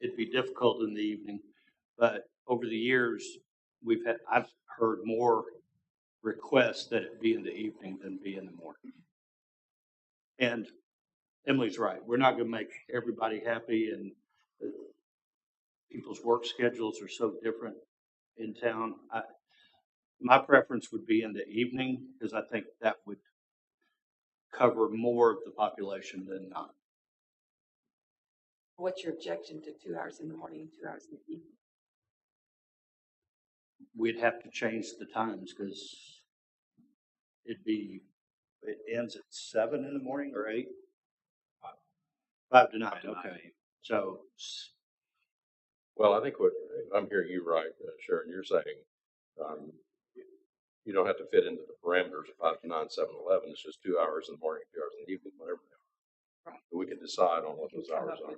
it'd be difficult in the evening, but over the years, I've heard more requests that it be in the evening than be in the morning. And Emily's right. We're not going to make everybody happy, and people's work schedules are so different in town. My preference would be in the evening because I think that would cover more of the population than not. What's your objection to 2 hours in the morning and 2 hours in the evening? We'd have to change the times because it ends at 7 in the morning or 8? 5 to 9, okay. So, Well, I think what I'm hearing you right, Sharon, you're saying you don't have to fit into the parameters of 5 to 9, 7 to 11. It's just 2 hours in the morning, 2 hours in the evening, whatever they are. Right. We can decide on what those hours are.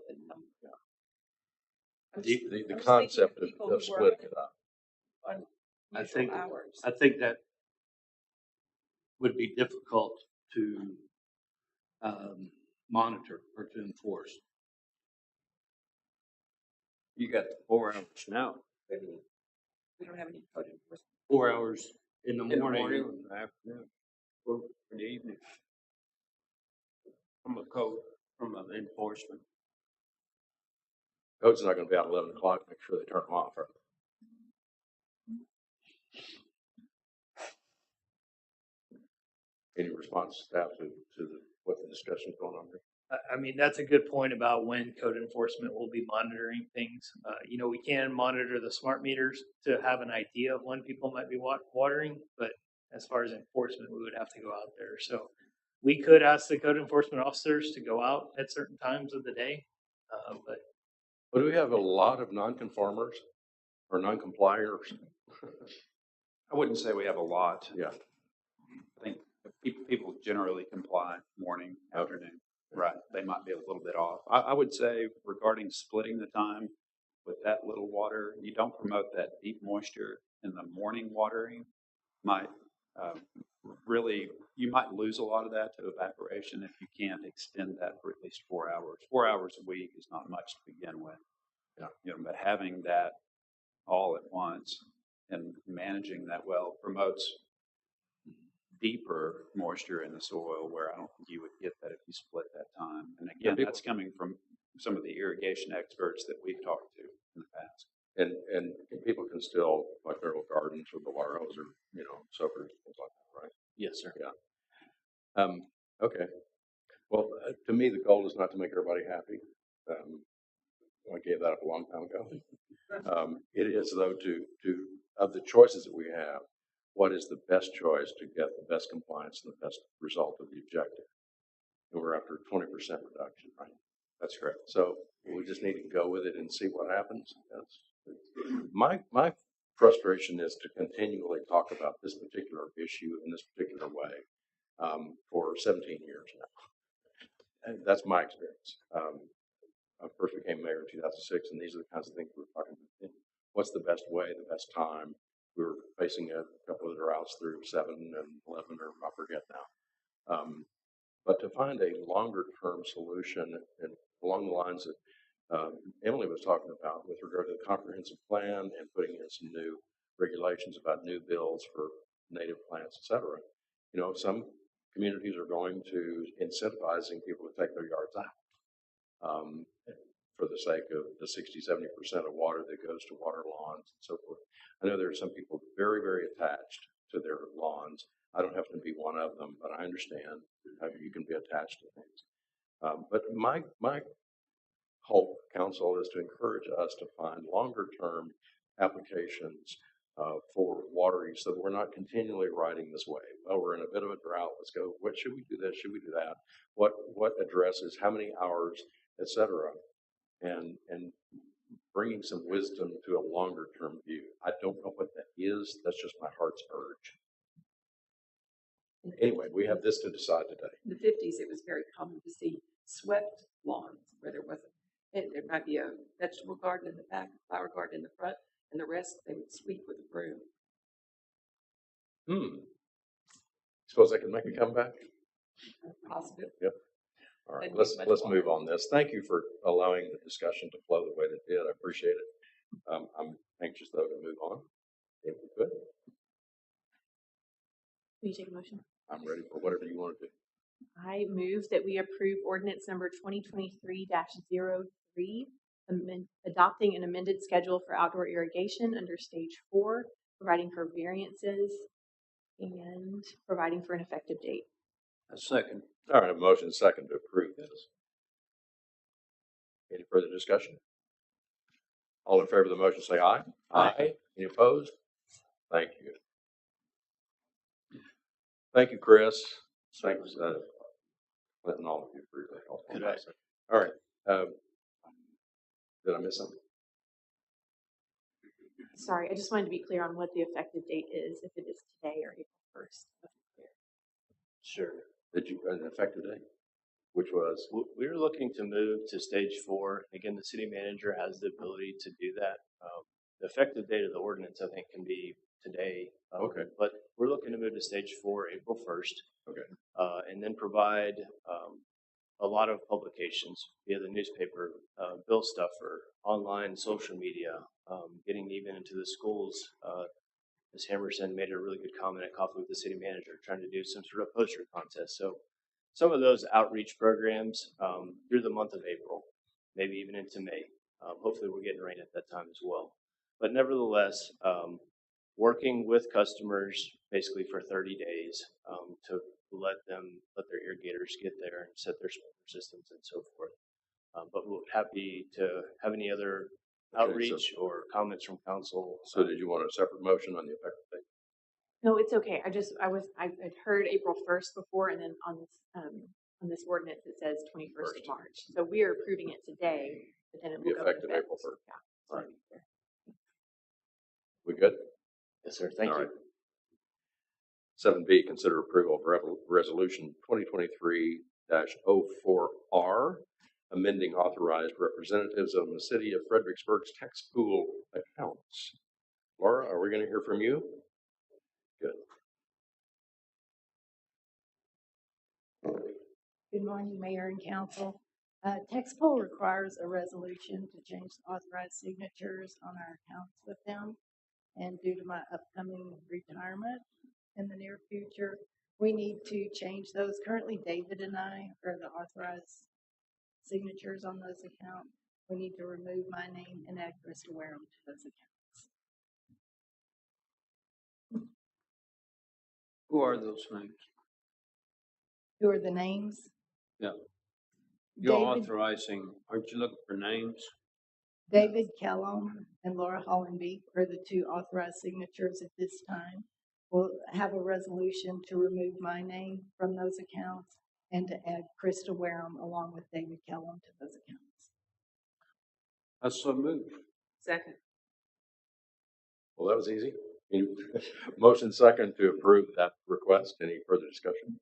Yeah. The concept of splitting it up. I think hours. I think that would be difficult to monitor or to enforce. You got the 4 hours now. We don't have any code enforcement. 4 hours in the In the morning. morning and the afternoon, or in the evening. From a code, from an enforcement. Code's not going to be out at 11 o'clock. Make sure they turn them off. Right? Any response, staff, to what the discussion's going on here? I mean, that's a good point about when code enforcement will be monitoring things. We can monitor the smart meters to have an idea of when people might be watering, but as far as enforcement, we would have to go out there. So we could ask the code enforcement officers to go out at certain times of the day, But do we have a lot of non-conformers or non-compliers? I wouldn't say we have a lot. Yeah. I think people generally comply morning, afternoon. Right. They might be a little bit off. I would say regarding splitting the time with that little water, you don't promote that deep moisture in the morning watering. You might lose a lot of that to evaporation if you can't extend that for at least 4 hours. 4 hours a week is not much to begin with. Yeah. But having that all at once and managing that well promotes deeper moisture in the soil where I don't think you would get that if you split that time. And again, that's coming from some of the irrigation experts that we've talked to in the past. And people can still, like their little gardens with the water hose or, soakers, things like that, right? Yes, sir. Yeah. Okay. Well, to me, the goal is not to make everybody happy. I gave that up a long time ago. It is, though, of the choices that we have, what is the best choice to get the best compliance and the best result of the objective? And we're after 20% reduction, right? That's correct. So we just need to go with it and see what happens. My frustration is to continually talk about this particular issue in this particular way for 17 years now. And that's my experience. I first became mayor in 2006, and these are the kinds of things we're talking about. What's the best way, the best time? We were facing a couple of droughts through 7 and 11, or I forget now. But to find a longer-term solution and along the lines that Emily was talking about with regard to the comprehensive plan and putting in some new regulations about new bills for native plants, et cetera. Some communities are going to incentivizing people to take their yards out. um, for the sake of the 60–70% of water that goes to water lawns and so forth. I know there are some people very, very attached to their lawns. I don't happen to be one of them, but I understand how you can be attached to things. But my hope, council, is to encourage us to find longer term applications for water use, so that we're not continually riding this wave. Oh, we're in a bit of a drought. Let's go. What should we do? This? Should we do that? What addresses? How many hours? Etc. And bringing some wisdom to a longer term view. I don't know what that is. That's just my heart's urge. Anyway, we have this to decide today. In the 50s, it was very common to see swept lawns where there wasn't. There might be a vegetable garden in the back, a flower garden in the front, and the rest they would sweep with a broom. Suppose I can make a comeback? Possible. Yep. All right, Didn't let's get much let's water. move on this. Thank you for allowing the discussion to flow the way that it did. I appreciate it. I'm anxious though to move on. If we could, Will you take a motion? I'm ready for whatever you want to do. I move that we approve ordinance number 2023-03, adopting an amended schedule for outdoor irrigation under stage 4, providing for variances and providing for an effective date. A second. All right, a motion second to approve this. Any further discussion? All in favor of the motion say aye. Aye. Any opposed? Thank you. Thank you, Chris. Thanks, Clinton, all of you for your help. Good night. All right. Did I miss something? Sorry, I just wanted to be clear on what the effective date is, if it is today or April 1st. Sure. Did you, an effective date? Which was? We were looking to move to stage 4. Again, the city manager has the ability to do that. The effective date of the ordinance, I think, can be today. Okay. But we're looking to move to stage 4, April 1st. Okay. And then provide a lot of publications via the newspaper, bill stuffer, online, social media, getting even into the schools. Ms. Hammerson made a really good comment at Coffee with the City Manager, trying to do some sort of poster contest. So some of those outreach programs through the month of April, maybe even into May. Hopefully we're getting rain at that time as well. But nevertheless, working with customers basically for 30 days to let their irrigators get there and set their sprinkler systems and so forth. But we're happy to have any other outreach or comments from council. So did you want a separate motion on the effective date? No, it's okay. I had heard April 1st before, and then on this ordinance it says 21st of March. So we are approving it today, but then it will Be go effective into effect. April 1st. Yeah. All right. We good? Yes, sir. Thank All you. right. 7B, consider approval of resolution 2023-04R, amending authorized representatives of the city of Fredericksburg's tax pool accounts. Laura, are we going to hear from you? Good. Good morning, Mayor and Council. Tax poll requires a resolution to change the authorized signatures on our accounts with them. And due to my upcoming retirement in the near future, we need to change those. Currently, David and I are the authorized signatures on those accounts. We need to remove my name and add Krista Wareham to those accounts. Who are those names? Who are the names? Yeah. You're David, authorizing, aren't you looking for names? David Kellum and Laura Hollenbeek are the two authorized signatures at this time. We'll have a resolution to remove my name from those accounts and to add Krista Wareham along with David Kellum to those accounts. That's so moved. Second. Well, that was easy. Motion second to approve that request. Any further discussion?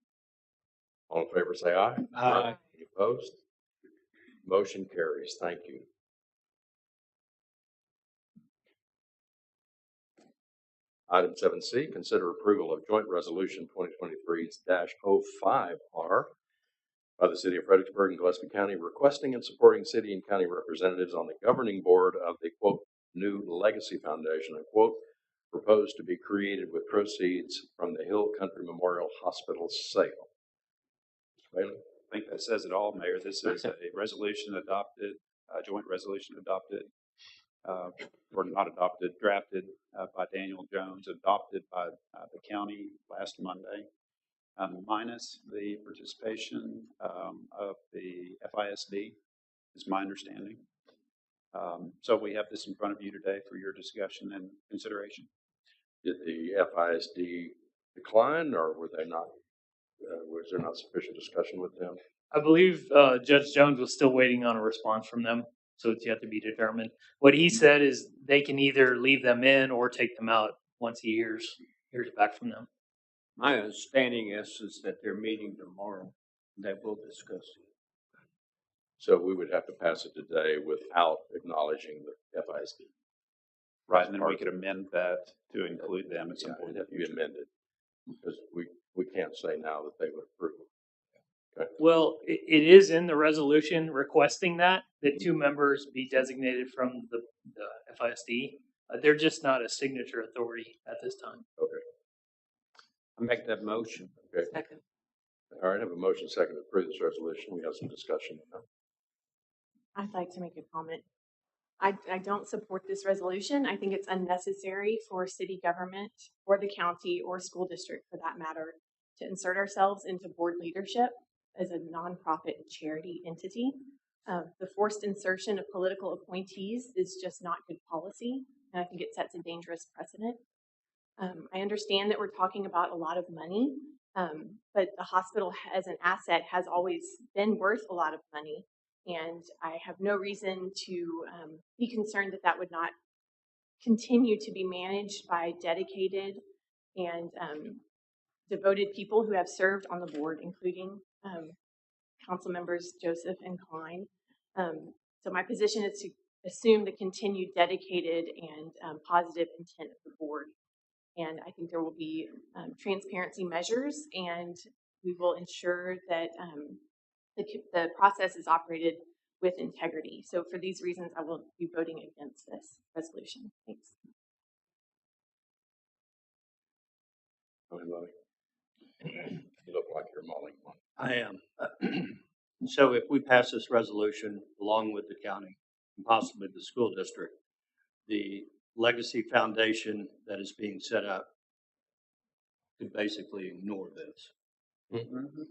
All in favor say aye. Aye. Any opposed? Motion carries. Thank you. Item 7C, consider approval of joint resolution 2023-05R by the city of Fredericksburg and Gillespie County, requesting and supporting city and county representatives on the governing board of the quote new legacy foundation, unquote, proposed to be created with proceeds from the Hill Country Memorial Hospital sale. Mr. Bailey? I think that says it all, Mayor. This is a resolution adopted, a joint resolution adopted, or not adopted, drafted by Daniel Jones, adopted by the county last Monday, minus the participation of the FISD, is my understanding. So we have this in front of you today for your discussion and consideration. Did the FISD decline, or were they not? Was there not sufficient discussion with them? I believe Judge Jones was still waiting on a response from them, so it's yet to be determined. What he said is they can either leave them in or take them out once he hears back from them. My understanding is that they're meeting tomorrow. They will discuss it. So we would have to pass it today without acknowledging the FISD. Right, and then we could amend that to include them at some point. It'd have to be amended, because we can't say now that they would approve. Okay. Well, it is in the resolution requesting that two members be designated from the FISD. They're just not a signature authority at this time. Okay. I make that motion. Okay. Second. All right, I have a motion second to approve this resolution. We have some discussion now. I'd like to make a comment. I don't support this resolution. I think it's unnecessary for city government or the county or school district, for that matter, to insert ourselves into board leadership as a nonprofit charity entity. The forced insertion of political appointees is just not good policy, and I think it sets a dangerous precedent. I understand that we're talking about a lot of money, but the hospital as an asset has always been worth a lot of money. And I have no reason to be concerned that that would not continue to be managed by dedicated and devoted people who have served on the board, including council members Joseph and Klein. So my position is to assume the continued dedicated and positive intent of the board. And I think there will be transparency measures, and we will ensure that the process is operated with integrity. So for these reasons, I will be voting against this resolution. Thanks. You look like you're mulling one. I am. So if we pass this resolution along with the county and possibly the school district, the legacy foundation that is being set up could basically ignore this. Mm-hmm.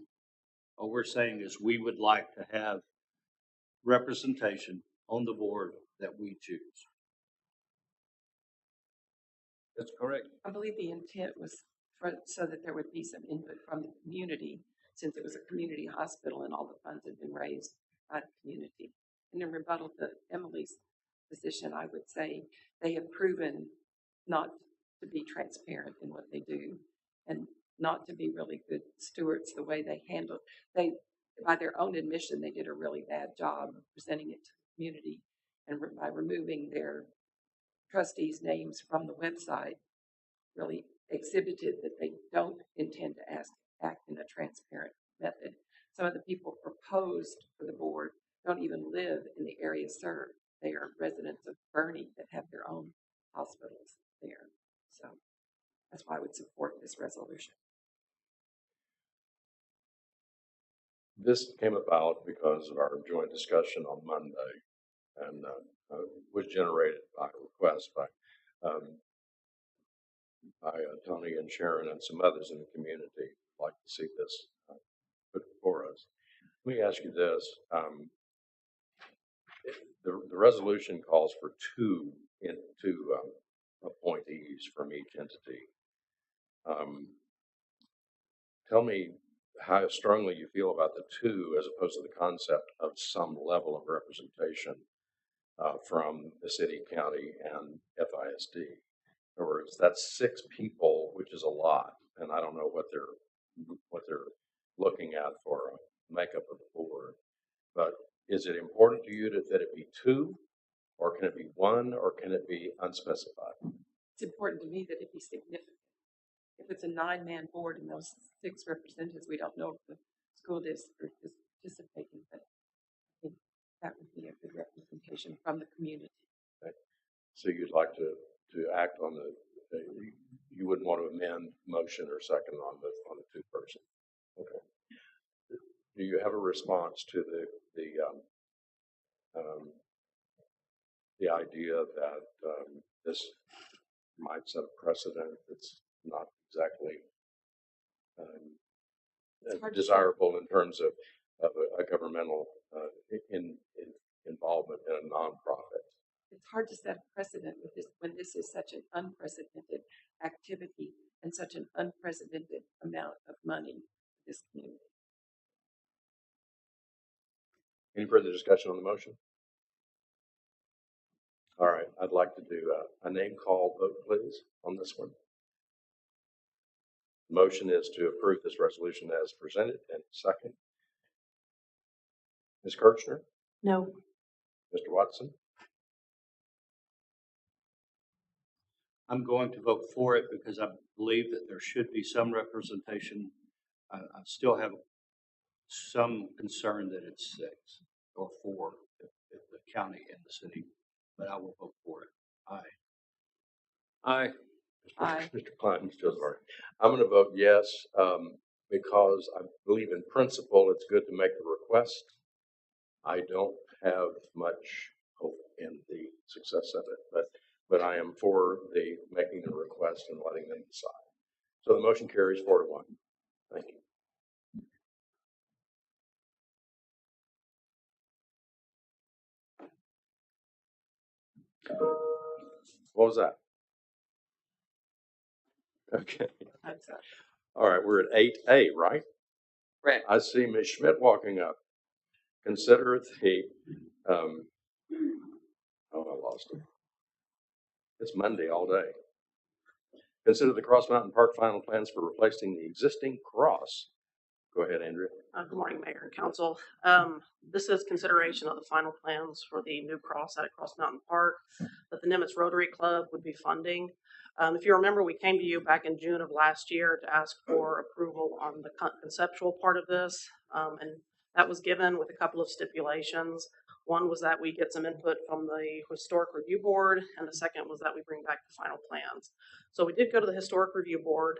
All we're saying is we would like to have representation on the board that we choose. That's correct. I believe the intent was so that there would be some input from the community, since it was a community hospital and all the funds had been raised by the community. And in rebuttal to Emily's position, I would say they have proven not to be transparent in what they do and not to be really good stewards the way they handle it. They, by their own admission, they did a really bad job of presenting it to the community, and by removing their trustees' names from the website, really exhibited that they don't intend to act in a transparent method. Some of the people proposed for the board don't even live in the area served. They are residents of Bernie that have their own hospitals there. So that's why I would support this resolution. This came about because of our joint discussion on Monday, and was generated by a request by Tony and Sharon and some others in the community who'd like to see this put before us. Let me ask you this. The resolution calls for two appointees from each entity. Tell me how strongly you feel about the two as opposed to the concept of some level of representation from the city, county, and FISD. In other words, that's 6 people, which is a lot, and I don't know what they're looking at for a makeup of the board. But is it important to you that it be 2, or can it be 1, or can it be unspecified? It's important to me that it be significant. If it's a 9-man board and those 6 representatives, we don't know if the school district is participating, but I think that would be a good representation from the community. Okay. So you'd like to act on you wouldn't want to amend motion or second on the 2-person. Okay. do you have a response to the idea that this might set a precedent that's not exactly desirable in terms of a governmental involvement in a nonprofit? It's hard to set a precedent with this when this is such an unprecedented activity and such an unprecedented amount of money for this community. Any further discussion on the motion? All right, I'd like to do a name call vote, please, on this one. The motion is to approve this resolution as presented. And second, Ms. Kirchner, No. Mr. Watson. I'm going to vote for it because I believe that there should be some representation. I still have some concern that it's 6 or 4 if the county and the city, but I will vote for it. Aye. Aye. Aye. Mr. Klein, Mr. Joseph. I'm going to vote yes because I believe in principle it's good to make the request. I don't have much hope in the success of it, but I am for the making the request and letting them decide. So the motion carries 4-1. Thank you. What was that? Okay. All right, we're at 8A, right? Right. I see Ms. Schmidt walking up. Consider the, I lost it. It's Monday all day. Consider the Cross Mountain Park final plans for replacing the existing cross. Go ahead, Andrea. Good morning, Mayor and Council. This is consideration of the final plans for the new cross at Cross Mountain Park that the Nimitz Rotary Club would be funding. If you remember, we came to you back in June of last year to ask for approval on the conceptual part of this, and that was given with a couple of stipulations. One was that we get some input from the Historic Review Board, and the second was that we bring back the final plans. So we did go to the Historic Review Board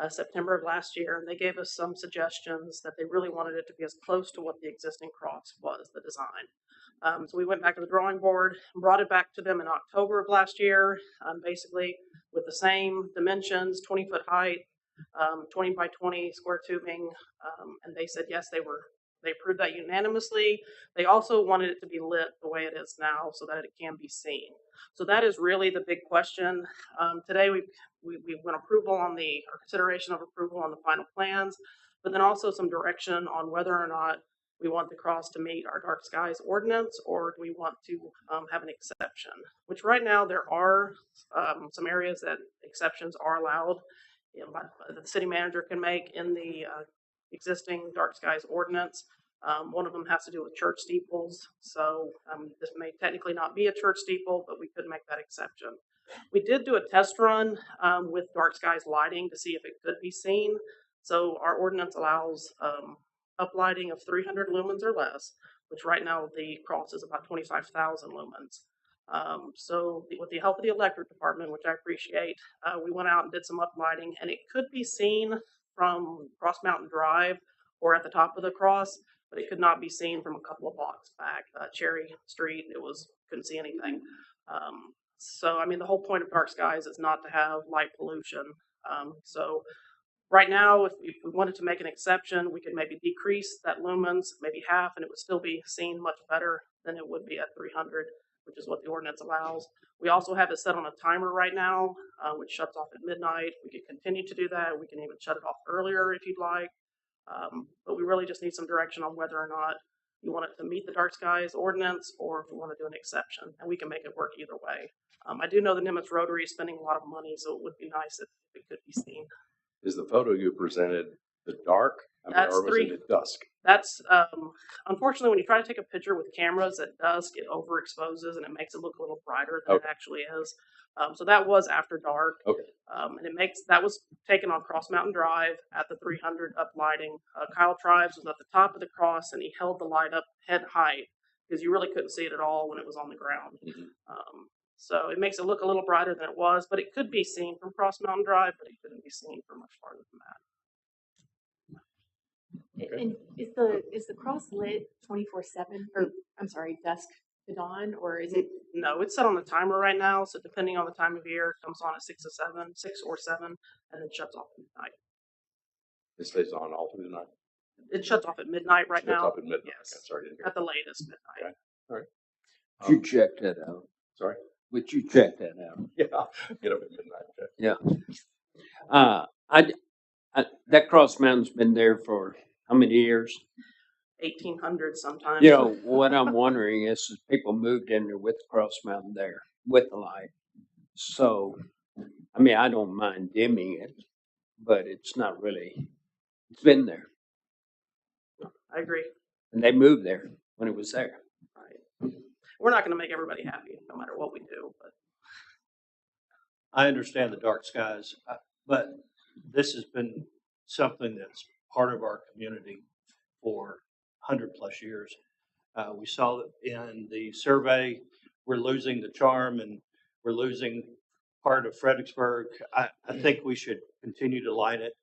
September of last year, and they gave us some suggestions that they really wanted it to be as close to what the existing cross was, the design. So we went back to the drawing board and brought it back to them in October of last year, basically with the same dimensions, 20-foot height, 20 by 20 square tubing, and they said yes, they approved that unanimously. They also wanted it to be lit the way it is now so that it can be seen. So that is really the big question. Today we went approval on or consideration of approval on the final plans, but then also some direction on whether or not we want the cross to meet our dark skies ordinance, or do we want to have an exception, which right now there are some areas that exceptions are allowed, that the city manager can make in the existing dark skies ordinance. One of them has to do with church steeples. So this may technically not be a church steeple, but we could make that exception. We did do a test run with dark skies lighting to see if it could be seen. So our ordinance allows uplighting of 300 lumens or less, which right now the cross is about 25,000 lumens. So with the help of the electric department, which I appreciate, we went out and did some uplighting, and it could be seen from Cross Mountain Drive or at the top of the cross, but it could not be seen from a couple of blocks back. Cherry Street, couldn't see anything. So, I mean, the whole point of dark skies is not to have light pollution. So right now, if we wanted to make an exception, we could maybe decrease that lumens, maybe half, and it would still be seen much better than it would be at 300, which is what the ordinance allows. We also have it set on a timer right now, which shuts off at midnight. We could continue to do that. We can even shut it off earlier if you'd like. But we really just need some direction on whether or not you want it to meet the dark skies ordinance or if we want to do an exception, and we can make it work either way. I do know the Nimitz Rotary is spending a lot of money, so it would be nice if it could be seen. Is the photo you presented the dark? Or was it at dusk? That's unfortunately when you try to take a picture with cameras at dusk, it overexposes and it makes it look a little brighter than it actually is. So that was after dark. Okay. And that was taken on Cross Mountain Drive at the 300 up lighting. Kyle Tribes was at the top of the cross and he held the light up head height because you really couldn't see it at all when it was on the ground. Mm-hmm. So it makes it look a little brighter than it was, but it could be seen from Cross Mountain Drive, but it couldn't be seen from much farther than that. And is the cross lit 24/7, or I'm sorry, dusk to dawn, or is it? No, it's set on a timer right now. So depending on the time of year, it comes on at 6 or 7, and then shuts off at midnight. It stays on all through the night. It shuts off at midnight right Shuts now. off at midnight. Yes, Okay, sorry, I didn't hear at the latest midnight. Okay. All right. Would you check that out? Sorry. Would you check that out? Yeah, get up at midnight. Okay. Yeah. That Cross Mountain's been there for how many years? 1800 sometimes. You know, what I'm wondering is people moved in there with Cross Mountain there, with the light. So, I mean, I don't mind dimming it, but it's not really, it's been there. I agree. And they moved there when it was there. Right. We're not going to make everybody happy no matter what we do, but I understand the dark skies, but this has been something that's part of our community for 100+ years. We saw that in the survey, we're losing the charm and we're losing part of Fredericksburg. I think we should continue to light it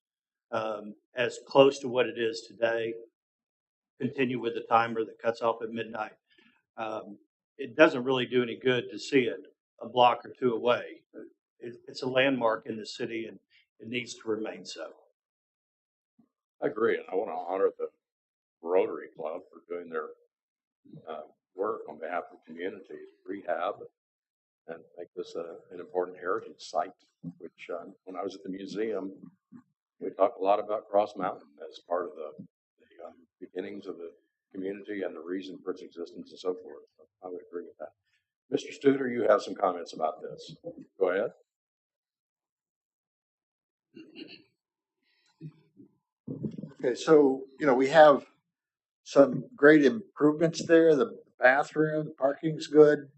as close to what it is today. Continue with the timer that cuts off at midnight. It doesn't really do any good to see it a block or two away. It's a landmark in the city and it needs to remain so. I agree. And I want to honor the Rotary Club for doing their work on behalf of the community, rehab, and make this an important heritage site, which when I was at the museum, we talked a lot about Cross Mountain as part of the beginnings of the community and the reason for its existence and so forth. So I would agree with that. Mr. Studer, you have some comments about this. Go ahead. Okay, so, we have some great improvements there. The bathroom, parking's good.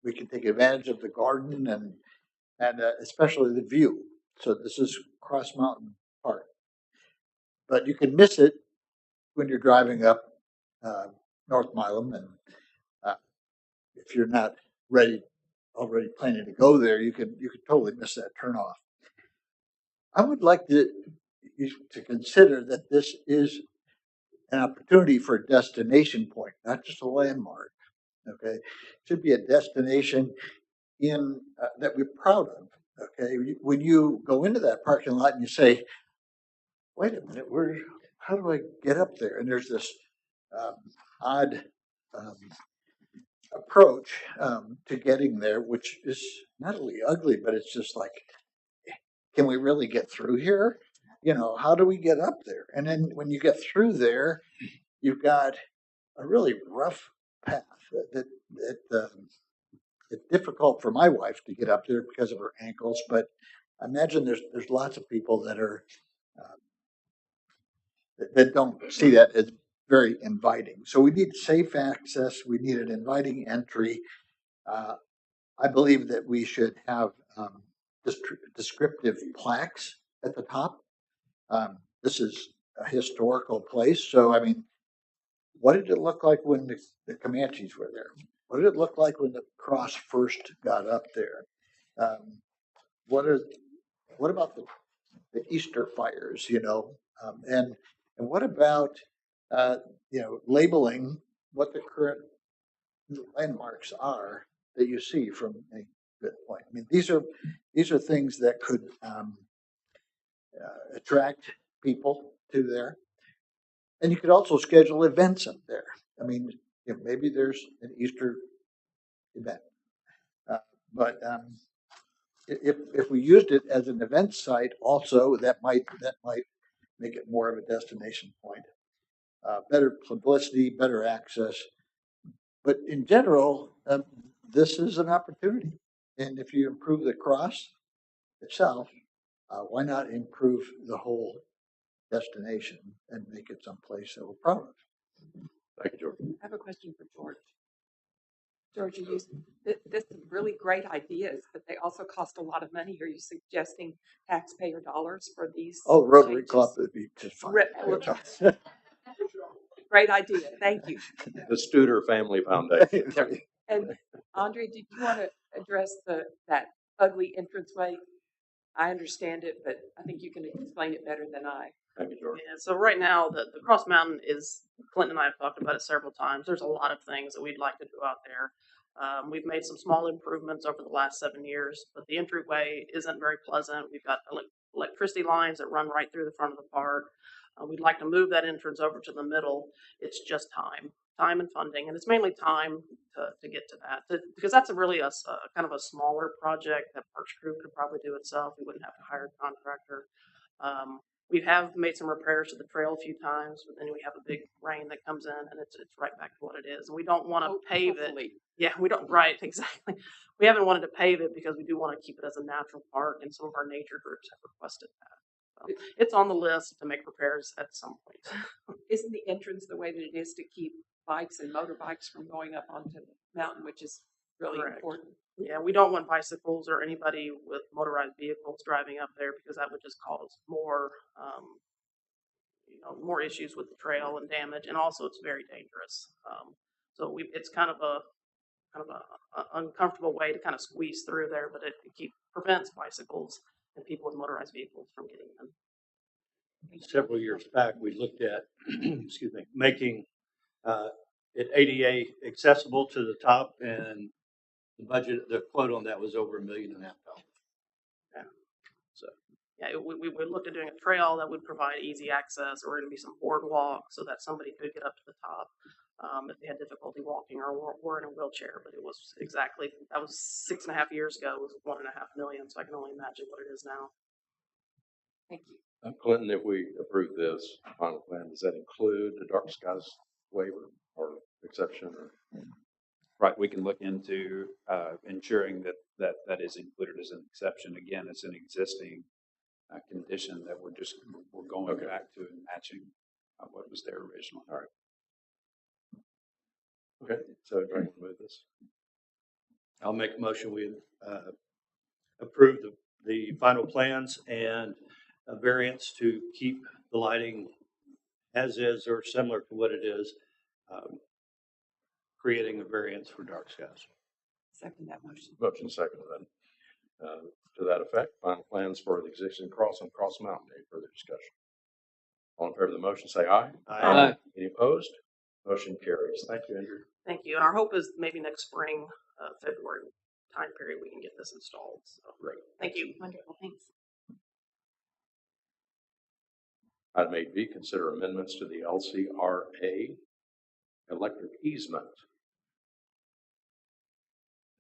We can take advantage of the garden and especially the view. So this is Cross Mountain Park. But you can miss it when you're driving up North Milam, and if you're not already planning to go there, you could totally miss that turnoff. I would like you to consider that this is an opportunity for a destination point, not just a landmark. Okay, it should be a destination that we're proud of. Okay, when you go into that parking lot and you say, "Wait a minute, how do I get up there?" And there's this odd approach to getting there, which is not only ugly, but it's just like, can we really get through here? How do we get up there? And then when you get through there, you've got a really rough path that it's difficult for my wife to get up there because of her ankles. But I imagine there's lots of people that are that don't see that as very inviting. So we need safe access. We need an inviting entry. I believe that we should have descriptive plaques at the top. This is a historical place. So, I mean, what did it look like when the Comanches were there? What did it look like when the cross first got up there? What about the Easter fires, and what about, labeling what the current landmarks are that you see from a good point? I mean, these are things that could attract people to there. And you could also schedule events up there. I mean, maybe there's an Easter event, but if we used it as an event site, also that might make it more of a destination point. Better publicity, better access, but in general, this is an opportunity. And if you improve the cross itself, why not improve the whole destination and make it someplace that we're proud of? Thank you, George. I have a question for George. George, this is really great ideas, but they also cost a lot of money. Are you suggesting taxpayer dollars for these? Oh, Rotary changes? Club would be just fine. Great idea. Thank you. The Studer Family Foundation. And Andre, did you want to address that ugly entranceway? I understand it, but I think you can explain it better than I. Thank you, George. Yeah, so right now, the Cross Mountain is, Clinton and I have talked about it several times. There's a lot of things that we'd like to do out there. We've made some small improvements over the last 7 years, but the entryway isn't very pleasant. We've got electricity lines that run right through the front of the park. We'd like to move that entrance over to the middle. It's just time and funding, and it's mainly time to get to that, because that's really a kind of a smaller project that Parks Crew could probably do itself. We wouldn't have to hire a contractor. We have made some repairs to the trail a few times, but then we have a big rain that comes in and it's right back to what it is. And we don't want to pave it. Yeah, we don't, right, exactly. We haven't wanted to pave it because we do want to keep it as a natural park, and some of our nature groups have requested that. So it's on the list to make repairs at some point. Isn't the entrance the way that it is to keep bikes and motorbikes from going up onto the mountain, which is really Correct. important? Yeah, we don't want bicycles or anybody with motorized vehicles driving up there, because that would just cause more, more issues with the trail and damage, and also it's very dangerous. It's kind of a uncomfortable way to kind of squeeze through there, but it prevents bicycles and people with motorized vehicles from getting in. Several years back, we looked at, excuse me, making it ADA accessible to the top, and the quote on that was over $1.5 million. Yeah. So yeah, we looked at doing a trail that would provide easy access, or it'd be some boardwalk so that somebody could get up to the top if they had difficulty walking or were in a wheelchair. But it was that was 6.5 years ago. It was $1.5 million, so I can only imagine what it is now. Thank you. Clinton, if we approve this final plan, does that include the dark skies waiver or exception? Or? Right, we can look into ensuring that is included as an exception. Again, it's an existing condition that we're going back to and matching what was there originally. All right. Okay, so if I can move this. I'll make a motion. We approve the final plans and a variance to keep the lighting as is or similar to what it is, creating a variance for dark skies. Second that motion. Motion second then. To that effect, final plans for the existing cross on Cross Mountain. Any further discussion? All in favor of the motion, say aye. Aye. Any opposed? Motion carries. Thank you, Andrew. Thank you. And our hope is maybe next spring, February time period, we can get this installed. So great. Thank you. Wonderful. Thanks. Item 8B, consider amendments to the LCRA electric easement.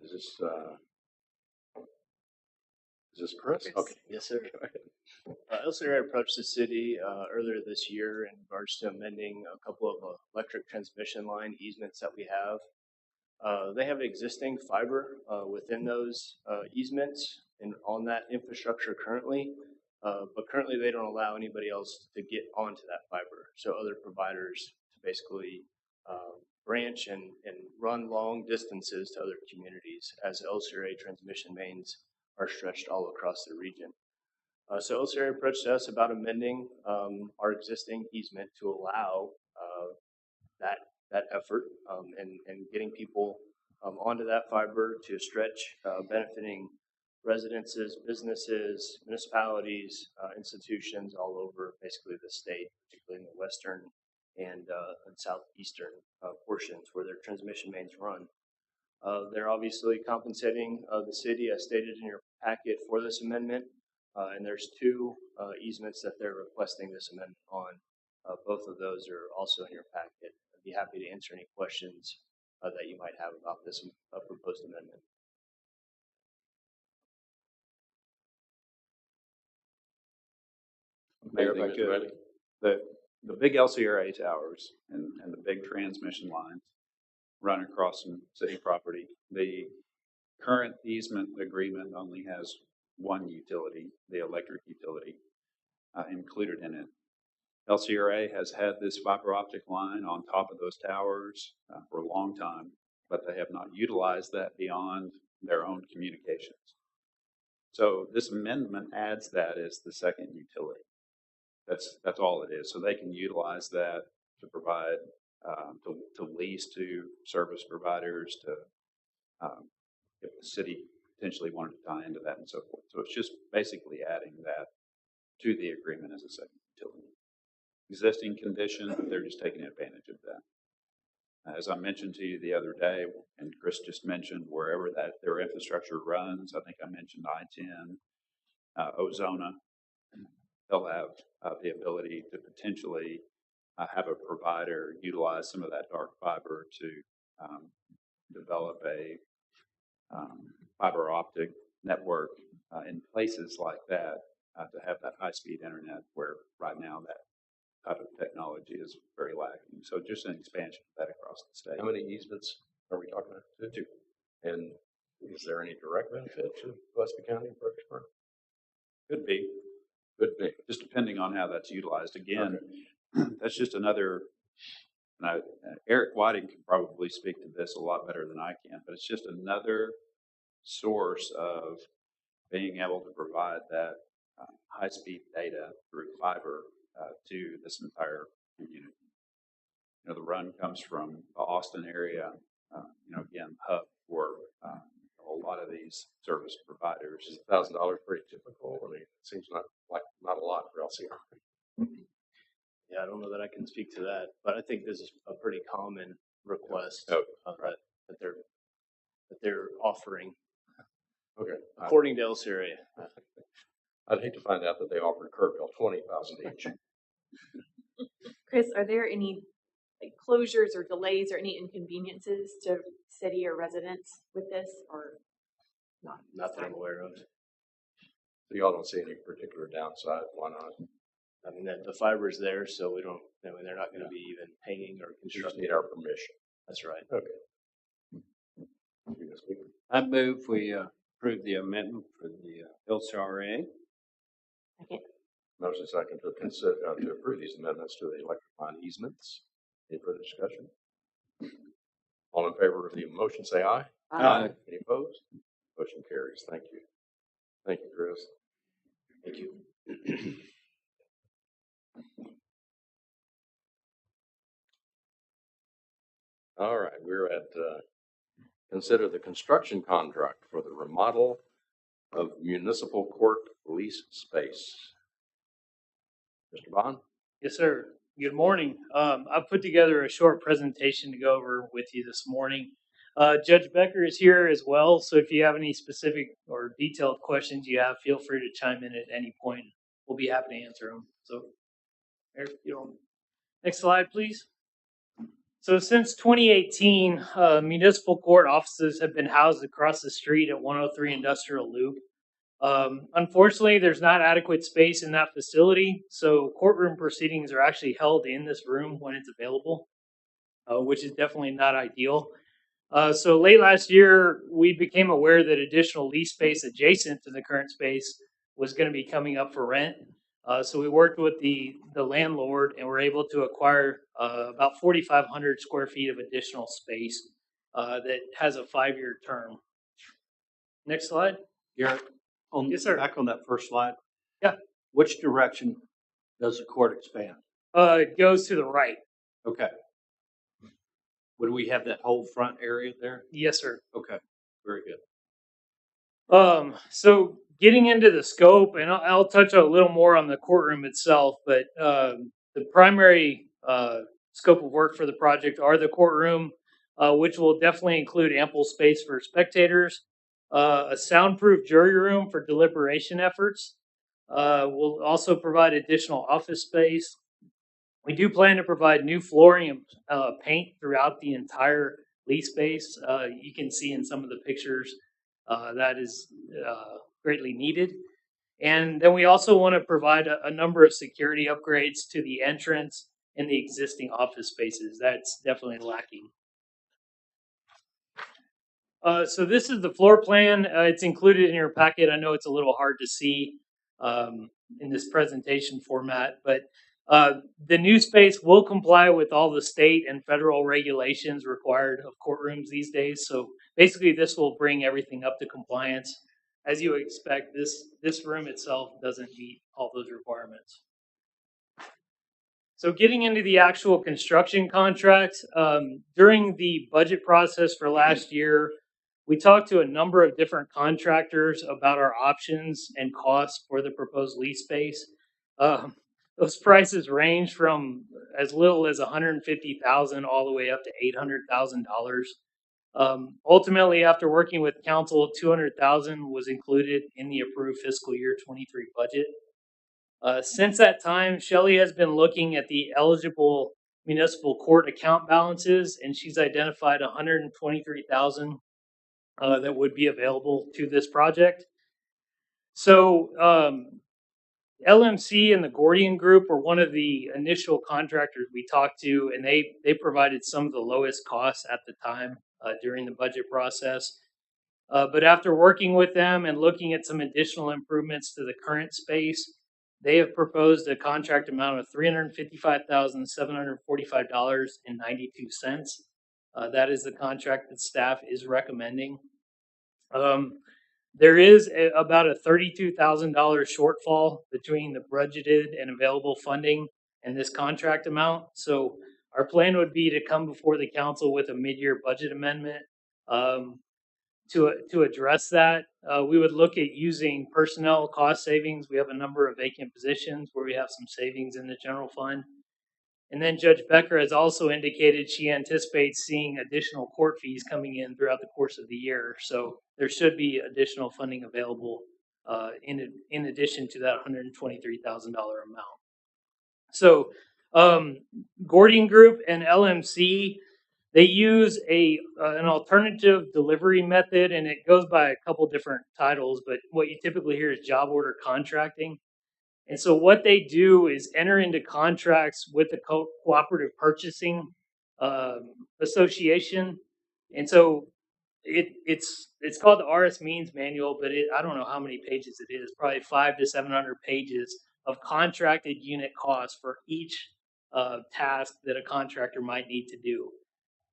Is this Chris? Okay. Yes, sir. LCRA approached the city earlier this year in regards to amending a couple of electric transmission line easements that we have. They have existing fiber within those easements and on that infrastructure currently, but currently they don't allow anybody else to get onto that fiber. So other providers to basically branch and run long distances to other communities, as LCRA transmission mains are stretched all across the region. So LCRA approached us about amending our existing easement to allow that effort and getting people onto that fiber to stretch, benefiting residences, businesses, municipalities, institutions all over basically the state, particularly in the western and southeastern portions where their transmission mains run. They're obviously compensating the city, as stated in your packet, for this amendment. And there's two easements that they're requesting this amendment on. Both of those are also in your packet. I'd be happy to answer any questions that you might have about this proposed amendment. Mayor, if I could, the big LCRA towers and the big transmission lines run across some city property. The current easement agreement only has one utility, the electric utility, included in it. LCRA has had this fiber optic line on top of those towers for a long time, but they have not utilized that beyond their own communications. So this amendment adds that as the second utility. That's all it is. So they can utilize that to provide, to lease to service providers, to if the city potentially wanted to tie into that and so forth. So it's just basically adding that to the agreement as a second utility. existing condition, they're just taking advantage of that. As I mentioned to you the other day, and Chris just mentioned, wherever that their infrastructure runs, I think I mentioned I-10, Ozona, they'll have the ability to potentially have a provider utilize some of that dark fiber to develop a fiber optic network in places like that to have that high-speed internet, where right now that type of technology is very lacking. So just an expansion of that across the state. How many easements are we talking about? Two. And is there any direct benefit to Gillespie County and Fredericksburg? Could be. Could be. Just depending on how that's utilized. Again, Okay. that's just another, and Eric Whiting can probably speak to this a lot better than I can, but it's just another source of being able to provide that high-speed data through fiber to this entire community. You know, the run comes from the Austin area, again, hub for a lot of these service providers. Is $1,000 pretty typical? I mean, it seems not a lot for LCR. Yeah, I don't know that I can speak to that, but I think this is a pretty common request Right. that they're offering. Okay. According to LCRA. I'd hate to find out that they offered Kerrville $20,000 each. Chris, are there any closures or delays or any inconveniences to city or residents with this, or not? Not that I'm aware of. So y'all don't see any particular downside? Why not? I mean, the fiber is there, so we don't. I mean, they're not going to be even hanging or You just constructing. need our permission. That's right. Okay. You can speak. I move we approve the amendment for the LCRA. Okay. Motion second to consider to approve these amendments to the electric line easements. Any further discussion? All in favor of the motion, say aye. Aye. Any opposed? Motion carries. Thank you. Thank you, Chris. Thank you. All right, we're at consider the construction contract for the remodel of municipal court lease space. Mr. Bond? Yes, sir. Good morning. I've put together a short presentation to go over with you this morning. Judge Becker is here as well, so if you have any specific or detailed questions you have, feel free to chime in at any point. We'll be happy to answer them. So, Eric, next slide, please. So since 2018, municipal court offices have been housed across the street at 103 Industrial Loop. Unfortunately, there's not adequate space in that facility, so courtroom proceedings are actually held in this room when it's available, which is definitely not ideal. So late last year, we became aware that additional lease space adjacent to the current space was going to be coming up for rent. So we worked with the landlord and were able to acquire about 4,500 square feet of additional space that has a 5-year term. Next slide. Garrett, Yes, sir. Back on that first slide. Yeah. Which direction does the court expand? It goes to the right. Okay. Would we have that whole front area there? Yes, sir. Okay. Very good. So getting into the scope, and I'll touch a little more on the courtroom itself, but the primary scope of work for the project are the courtroom, which will definitely include ample space for spectators, a soundproof jury room for deliberation efforts. We'll also provide additional office space. We do plan to provide new flooring and paint throughout the entire lease space. You can see in some of the pictures that is greatly needed. And then we also want to provide a number of security upgrades to the entrance and the existing office spaces. That's definitely lacking. So this is the floor plan. It's included in your packet. I know it's a little hard to see in this presentation format, but the new space will comply with all the state and federal regulations required of courtrooms these days. So basically, this will bring everything up to compliance. As you would expect, this room itself doesn't meet all those requirements. So getting into the actual construction contract, during the budget process for last year, we talked to a number of different contractors about our options and costs for the proposed lease space. those prices range from as little as $150,000 all the way up to $800,000. Ultimately, after working with council, $200,000 was included in the approved fiscal year 23 budget. Since that time, Shelley has been looking at the eligible municipal court account balances, and she's identified $123,000 that would be available to this project. So LMC and the Gordian Group were one of the initial contractors we talked to, and they provided some of the lowest costs at the time during the budget process. But after working with them and looking at some additional improvements to the current space, they have proposed a contract amount of $355,745.92. That is the contract that staff is recommending. There is about a $32,000 shortfall between the budgeted and available funding and this contract amount. So our plan would be to come before the council with a mid-year budget amendment to address that. We would look at using personnel cost savings. We have a number of vacant positions where we have some savings in the general fund. And then Judge Becker has also indicated she anticipates seeing additional court fees coming in throughout the course of the year. So there should be additional funding available in addition to that $123,000 amount. So Gordian Group and LMC, they use an alternative delivery method, and it goes by a couple different titles, but what you typically hear is job order contracting. And so what they do is enter into contracts with the cooperative purchasing association. And so it's called the RS Means Manual, but I don't know how many pages it is, probably 500 to 700 pages of contracted unit costs for each task that a contractor might need to do.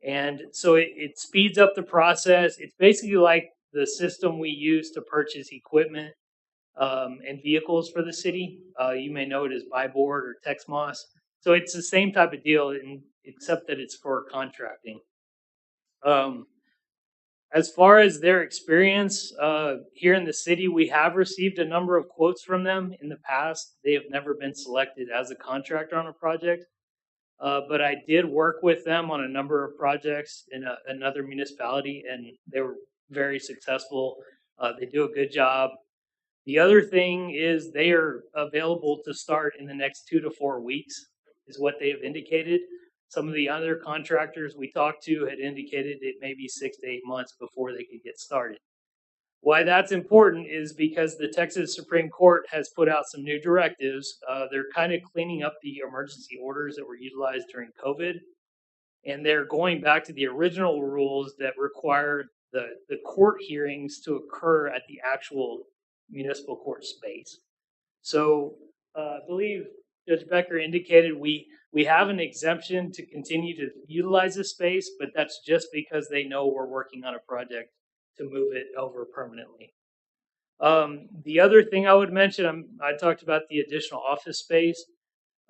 And so it speeds up the process. It's basically like the system we use to purchase equipment and vehicles for the city. You may know it as Buy Board or Texmos. So it's the same type of deal, except that it's for contracting. As far as their experience here in the city, we have received a number of quotes from them in the past. They have never been selected as a contractor on a project. But I did work with them on a number of projects in another municipality, and they were very successful. They do a good job. The other thing is they are available to start in the next 2 to 4 weeks, is what they have indicated. Some of the other contractors we talked to had indicated it may be 6 to 8 months before they could get started. Why that's important is because the Texas Supreme Court has put out some new directives. They're kind of cleaning up the emergency orders that were utilized during COVID, and they're going back to the original rules that require the court hearings to occur at the actual municipal court space. So I believe Judge Becker indicated we have an exemption to continue to utilize this space, but that's just because they know we're working on a project to move it over permanently. The other thing I would mention, I talked about the additional office space.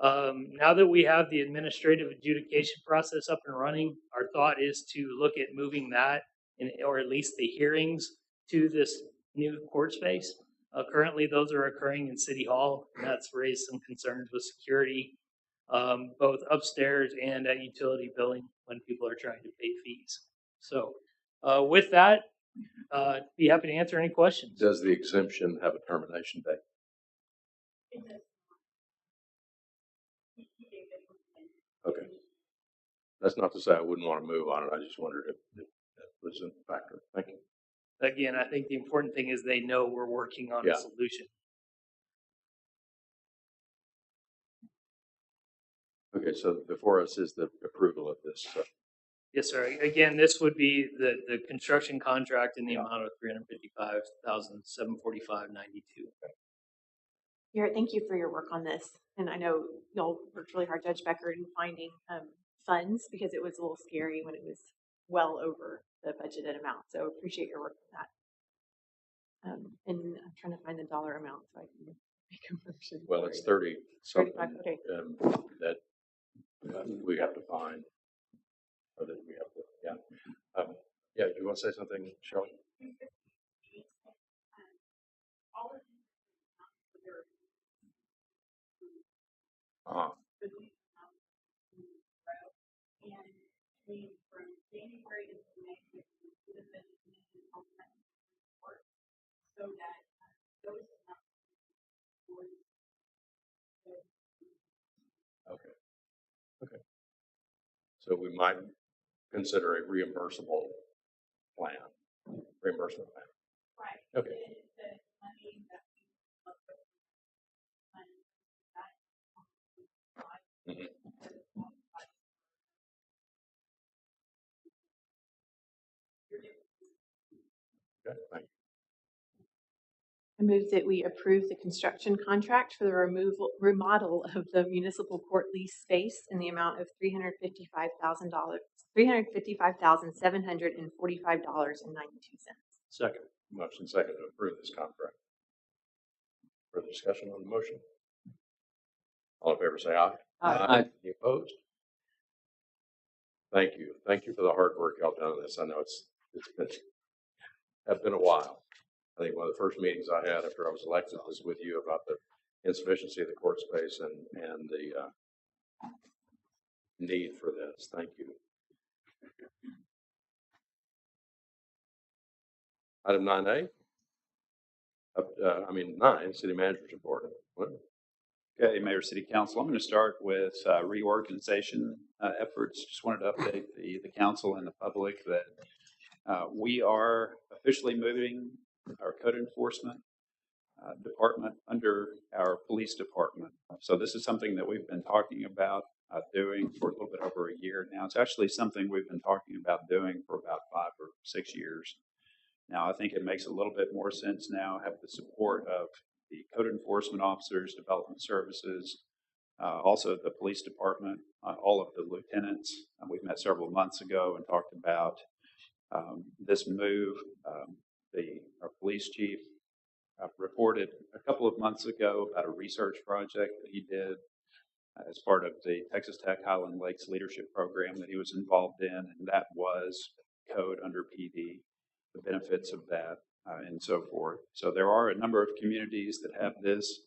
Now that we have the administrative adjudication process up and running, our thought is to look at moving that, or at least the hearings, to this new court space. Currently, those are occurring in City Hall, and that's raised some concerns with security, both upstairs and at utility billing when people are trying to pay fees. So with that, be happy to answer any questions. Does the exemption have a termination date? Okay. That's not to say I wouldn't want to move on it. I just wondered if that was a factor. Thank you. Again, I think the important thing is they know we're working on a solution. Okay, so before us is the approval of this. Yes, sir. Again, this would be the construction contract in the amount of $355,745.92. Garrett, thank you for your work on this. And I know y'all worked really hard, Judge Becker, in finding funds, because it was a little scary when it was well over the budgeted amount. So appreciate your work with that. And I'm trying to find the dollar amount so I can make a motion. Well, it's 30 something 35, okay. that we have to find. Or that we have to, yeah. Do you want to say something, Shelley? So we might consider a reimbursable plan, reimbursement plan. Right. Okay. Mhm. Okay, thank you. I move that we approve the construction contract for the remodel of the municipal court lease space in the amount of $355,000, $355,745.92. Second. Motion second to approve this contract. Further discussion on the motion? All in favor say aye. Aye. Any opposed? Thank you. Thank you for the hard work y'all done on this. I know it's been a while. I think one of the first meetings I had after I was elected was with you about the insufficiency of the court space and the need for this. Thank you. Item 9A. 9, City Manager's Report. Okay, Mayor, City Council, I'm going to start with reorganization efforts. Just wanted to update the council and the public that we are officially moving our code enforcement department under our police department. So this is something that we've been talking about doing for a little bit over a year now. It's actually something we've been talking about doing for about 5 or 6 years. Now, I think it makes a little bit more sense now, have the support of the code enforcement officers, development services, also the police department, all of the lieutenants. We've met several months ago and talked about this move. Our police chief reported a couple of months ago about a research project that he did as part of the Texas Tech Highland Lakes Leadership Program that he was involved in, and that was code under PD, the benefits of that, and so forth. So there are a number of communities that have this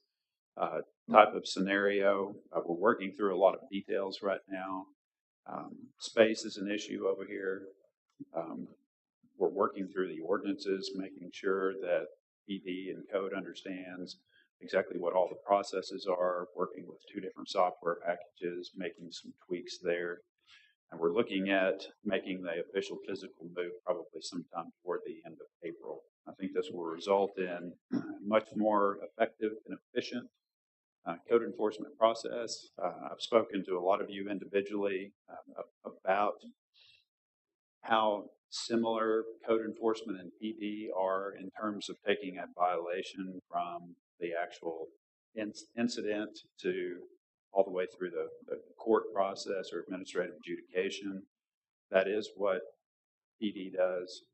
type of scenario. We're working through a lot of details right now. Space is an issue over here. We're working through the ordinances, making sure that PD and code understands exactly what all the processes are, working with 2 different software packages, making some tweaks there. And we're looking at making the official physical move probably sometime toward the end of April. I think this will result in a much more effective and efficient code enforcement process. I've spoken to a lot of you individually about how similar code enforcement and PD are in terms of taking a violation from the actual incident to all the way through the court process or administrative adjudication. That is what PD does.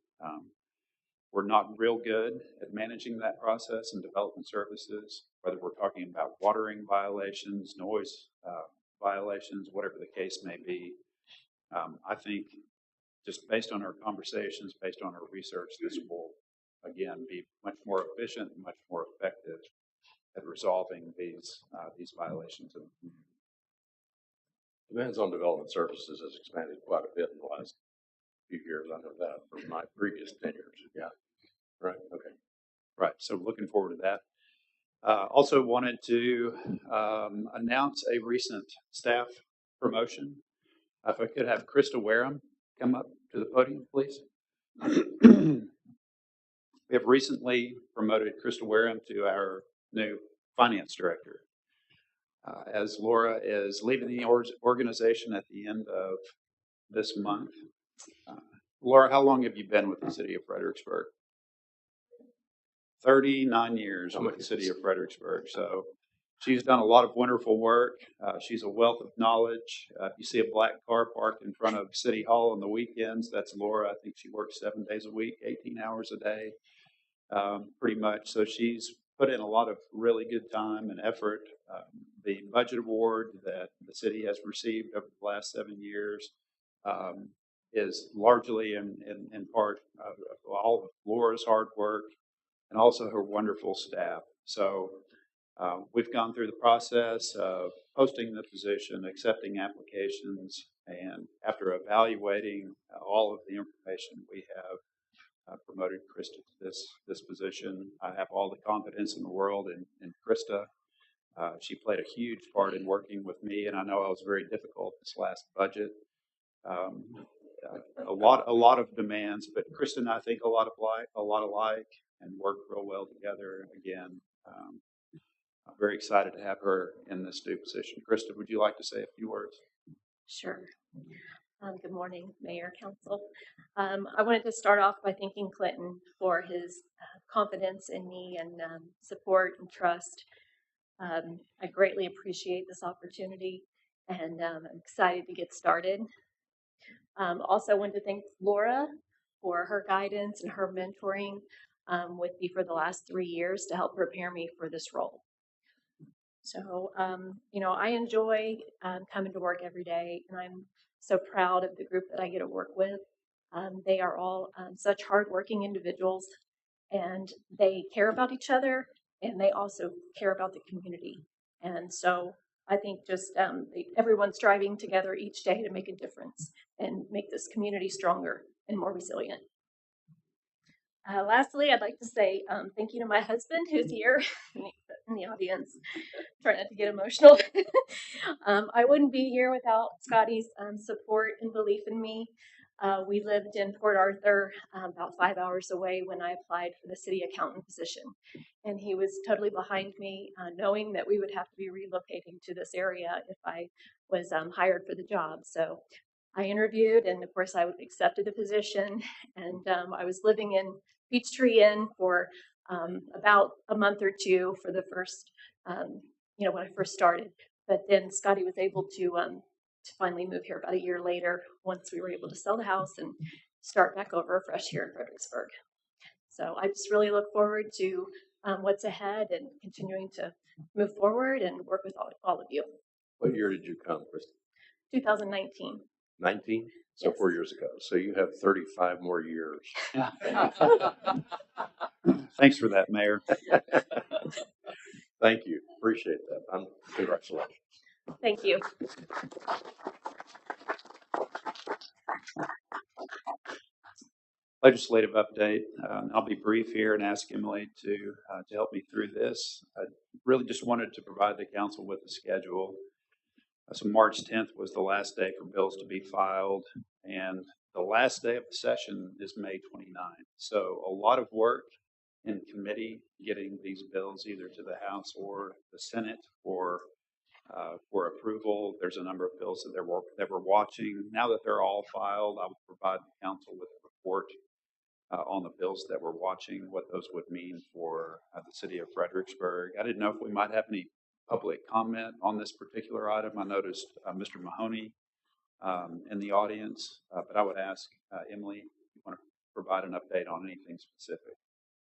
We're not real good at managing that process in development services, whether we're talking about watering violations, noise violations, whatever the case may be. I think just based on our conversations, based on our research, this will, again, be much more efficient and much more effective at resolving these violations in the community. Demands on development services has expanded quite a bit in the last few years. I know that from my previous tenures. Yeah. Right. Okay. Right. So looking forward to that. Also wanted to announce a recent staff promotion. If I could have Krista Wareham come up to the podium, please. We have recently promoted Krista Wareham to our new finance director. As Laura is leaving the organization at the end of this month. Laura, how long have you been with the city of Fredericksburg? 39 years with the city of Fredericksburg. So she's done a lot of wonderful work. She's a wealth of knowledge. If you see a black car parked in front of City Hall on the weekends, that's Laura. I think she works 7 days a week, 18 hours a day, pretty much. So she's put in a lot of really good time and effort. The budget award that the city has received over the last 7 years is largely in part of all of Laura's hard work and also her wonderful staff. So we've gone through the process of posting the position, accepting applications, and after evaluating all of the information, we have promoted Krista to this position. I have all the confidence in the world in Krista. She played a huge part in working with me, and I know I was very difficult this last budget. a lot of demands, but Krista and I think a lot alike, and work real well together. Again, I'm very excited to have her in this new position. Krista, would you like to say a few words? Sure. Good morning, Mayor, Council. I wanted to start off by thanking Clinton for his confidence in me and support and trust. I greatly appreciate this opportunity, and I'm excited to get started. Also, wanted to thank Laura for her guidance and her mentoring with me for the last 3 years to help prepare me for this role. So, I enjoy coming to work every day, and I'm so proud of the group that I get to work with. They are all such hardworking individuals, and they care about each other, and they also care about the community. And so I think just everyone's striving together each day to make a difference and make this community stronger and more resilient. Lastly, I'd like to say thank you to my husband who's here in the audience. Try not to get emotional. I wouldn't be here without Scotty's support and belief in me. We lived in Port Arthur, about 5 hours away when I applied for the city accountant position. And he was totally behind me, knowing that we would have to be relocating to this area if I was hired for the job. So I interviewed, and of course I accepted the position. And I was living in Peachtree Inn for about a month or two for the first, when I first started. But then Scotty was able to finally move here about a year later once we were able to sell the house and start back over fresh here in Fredericksburg. So I just really look forward to what's ahead and continuing to move forward and work with all of you. What year did you come, Krista? 2019. 19? So Yes. 4 years ago. So you have 35 more years. Thanks for that, Mayor. Thank you. Appreciate that. Congratulations. Thank you. Legislative update. I'll be brief here and ask Emily to help me through this. I really just wanted to provide the council with a schedule. So March 10th was the last day for bills to be filed, and the last day of the session is May 29th. So a lot of work in committee getting these bills either to the House or the Senate for approval. There's a number of bills that we're watching. Now that they're all filed, I will provide the council with a report on the bills that we're watching, what those would mean for the city of Fredericksburg. I didn't know if we might have any public comment on this particular item. I noticed Mr. Mahoney in the audience, but I would ask Emily if you want to provide an update on anything specific.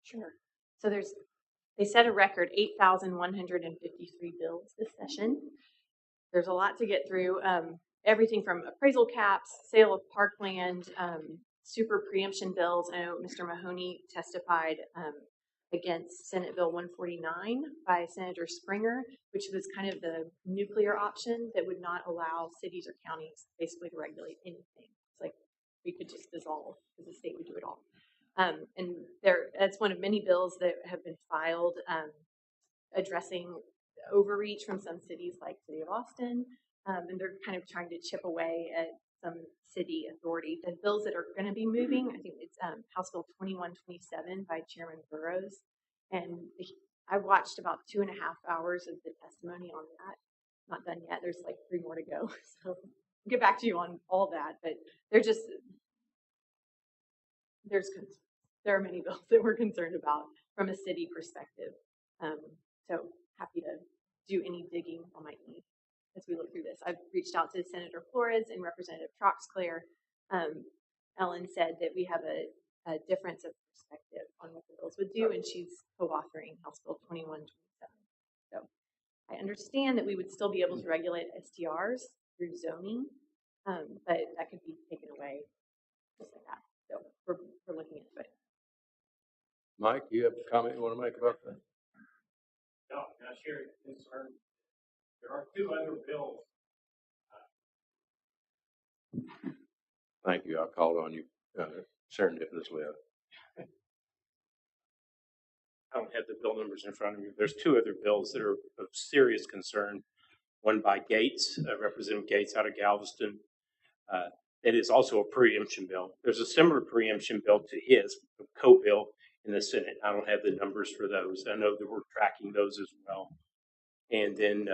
Sure. So they set a record 8,153 bills this session. There's a lot to get through. Everything from appraisal caps, sale of parkland, super preemption bills. I know Mr. Mahoney testified against Senate Bill 149 by Senator Springer, which was kind of the nuclear option that would not allow cities or counties basically to regulate anything. It's like we could just dissolve because the state would do it all. And that's one of many bills that have been filed addressing overreach from some cities like City of Austin, and they're kind of trying to chip away at some city authority. The bills that are going to be moving, I think it's House Bill 2127 by Chairman Burrows, and I watched about 2.5 hours of the testimony on that. Not done yet. There's like 3 more to go, so I'll get back to you on all that. But there are many bills that we're concerned about from a city perspective. So happy to do any digging on my need as we look through this. I've reached out to Senator Flores and Representative Troxclair. Ellen said that we have a difference of perspective on what the bills would do, and she's co-authoring House Bill 2127. So I understand that we would still be able to regulate STRs through zoning, but that could be taken away just like that. So we're looking into it. Mike, you have a comment you want to make about that? No, I share your concern. There are 2 other bills. Thank you. I called on you serendipitously. I don't have the bill numbers in front of me. There's 2 other bills that are of serious concern. One by Gates, Representative Gates out of Galveston, that is also a preemption bill. There's a similar preemption bill to his, a co-bill in the Senate. I don't have the numbers for those. I know that we're tracking those as well. And then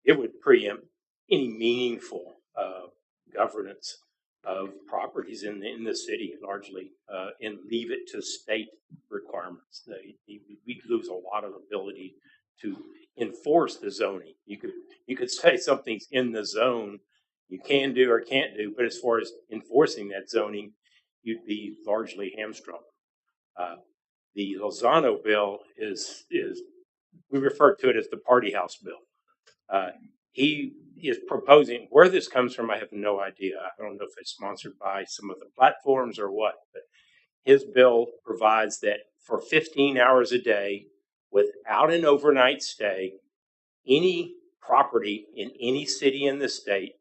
it would preempt any meaningful governance of properties in the city largely, and leave it to state requirements. We'd lose a lot of ability to enforce the zoning. You could say something's in the zone you can do or can't do, but as far as enforcing that zoning, you'd be largely hamstrung. The Lozano bill is we refer to it as the party house bill. He is proposing, where this comes from, I have no idea. I don't know if it's sponsored by some of the platforms or what, but his bill provides that for 15 hours a day, without an overnight stay, any property in any city in the state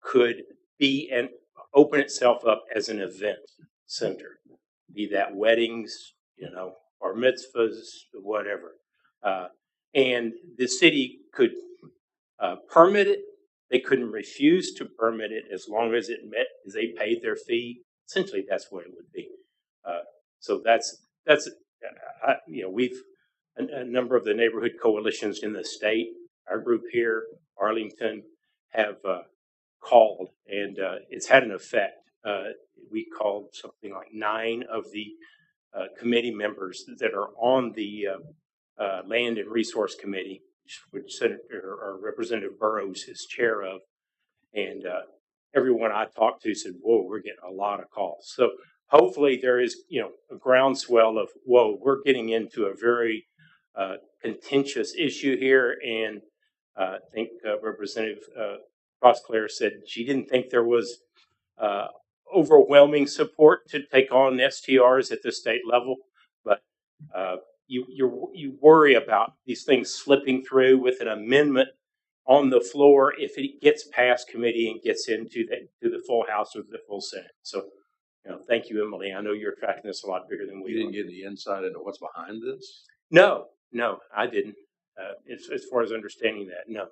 could be and open itself up as an event center, be that weddings, or mitzvahs, whatever. And the city could permit it. They couldn't refuse to permit it as long as they paid their fee. Essentially, that's what it would be. So we've a number of the neighborhood coalitions in the state. Our group here, Arlington, have called, and it's had an effect. We called something like 9 of the committee members that are on the Land and Resource Committee, which Senator or Representative Burrows is chair of, and everyone I talked to said, "Whoa, we're getting a lot of calls." So hopefully there is, a groundswell of, "Whoa, we're getting into a very contentious issue here." And I think Representative Crossclair said she didn't think there was overwhelming support to take on STRs at the state level, but you worry about these things slipping through with an amendment on the floor if it gets past committee and gets into the full House or the full Senate. So, thank you, Emily. I know you're tracking this a lot bigger than we. You didn't get any insight into what's behind this? No, I didn't. As far as understanding that, no.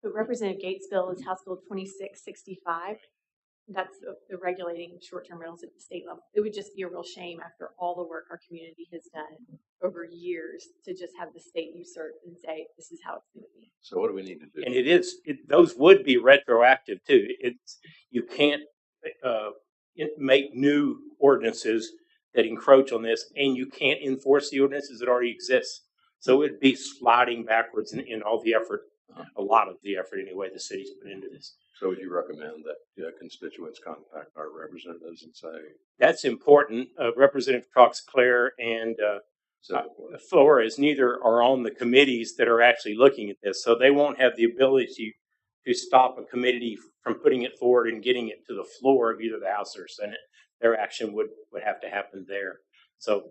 So Representative Gates' bill is House Bill 2665. That's the regulating short-term rentals at the state level. It would just be a real shame after all the work our community has done over years to just have the state usurp and say, this is how it's going to be. So what do we need to do? And those would be retroactive too. You can't make new ordinances that encroach on this, and you can't enforce the ordinances that already exist. So it'd be sliding backwards in all the effort, a lot of the effort anyway, the city's put into this. So would you recommend that constituents contact our representatives and say? That's important. Representative Croxclair and Flores neither are on the committees that are actually looking at this, so they won't have the ability to stop a committee from putting it forward and getting it to the floor of either the House or Senate. Their action would have to happen there. So,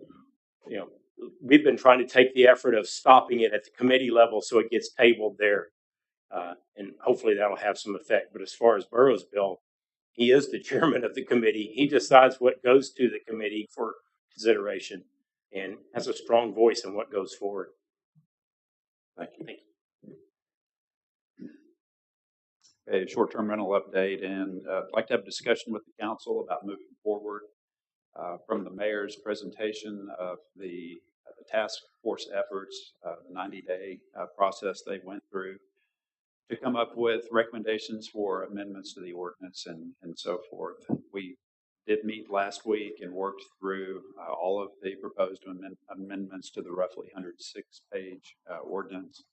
we've been trying to take the effort of stopping it at the committee level so it gets tabled there. And hopefully that'll have some effect. But as far as Burrows' bill, he is the chairman of the committee. He decides what goes to the committee for consideration and has a strong voice in what goes forward. Thank you. Thank you. A short-term rental update, and I'd like to have a discussion with the council about moving forward from the mayor's presentation of the task force efforts, the 90-day process they went through to come up with recommendations for amendments to the ordinance and so forth. We did meet last week and worked through all of the proposed amendments to the roughly 106-page ordinance.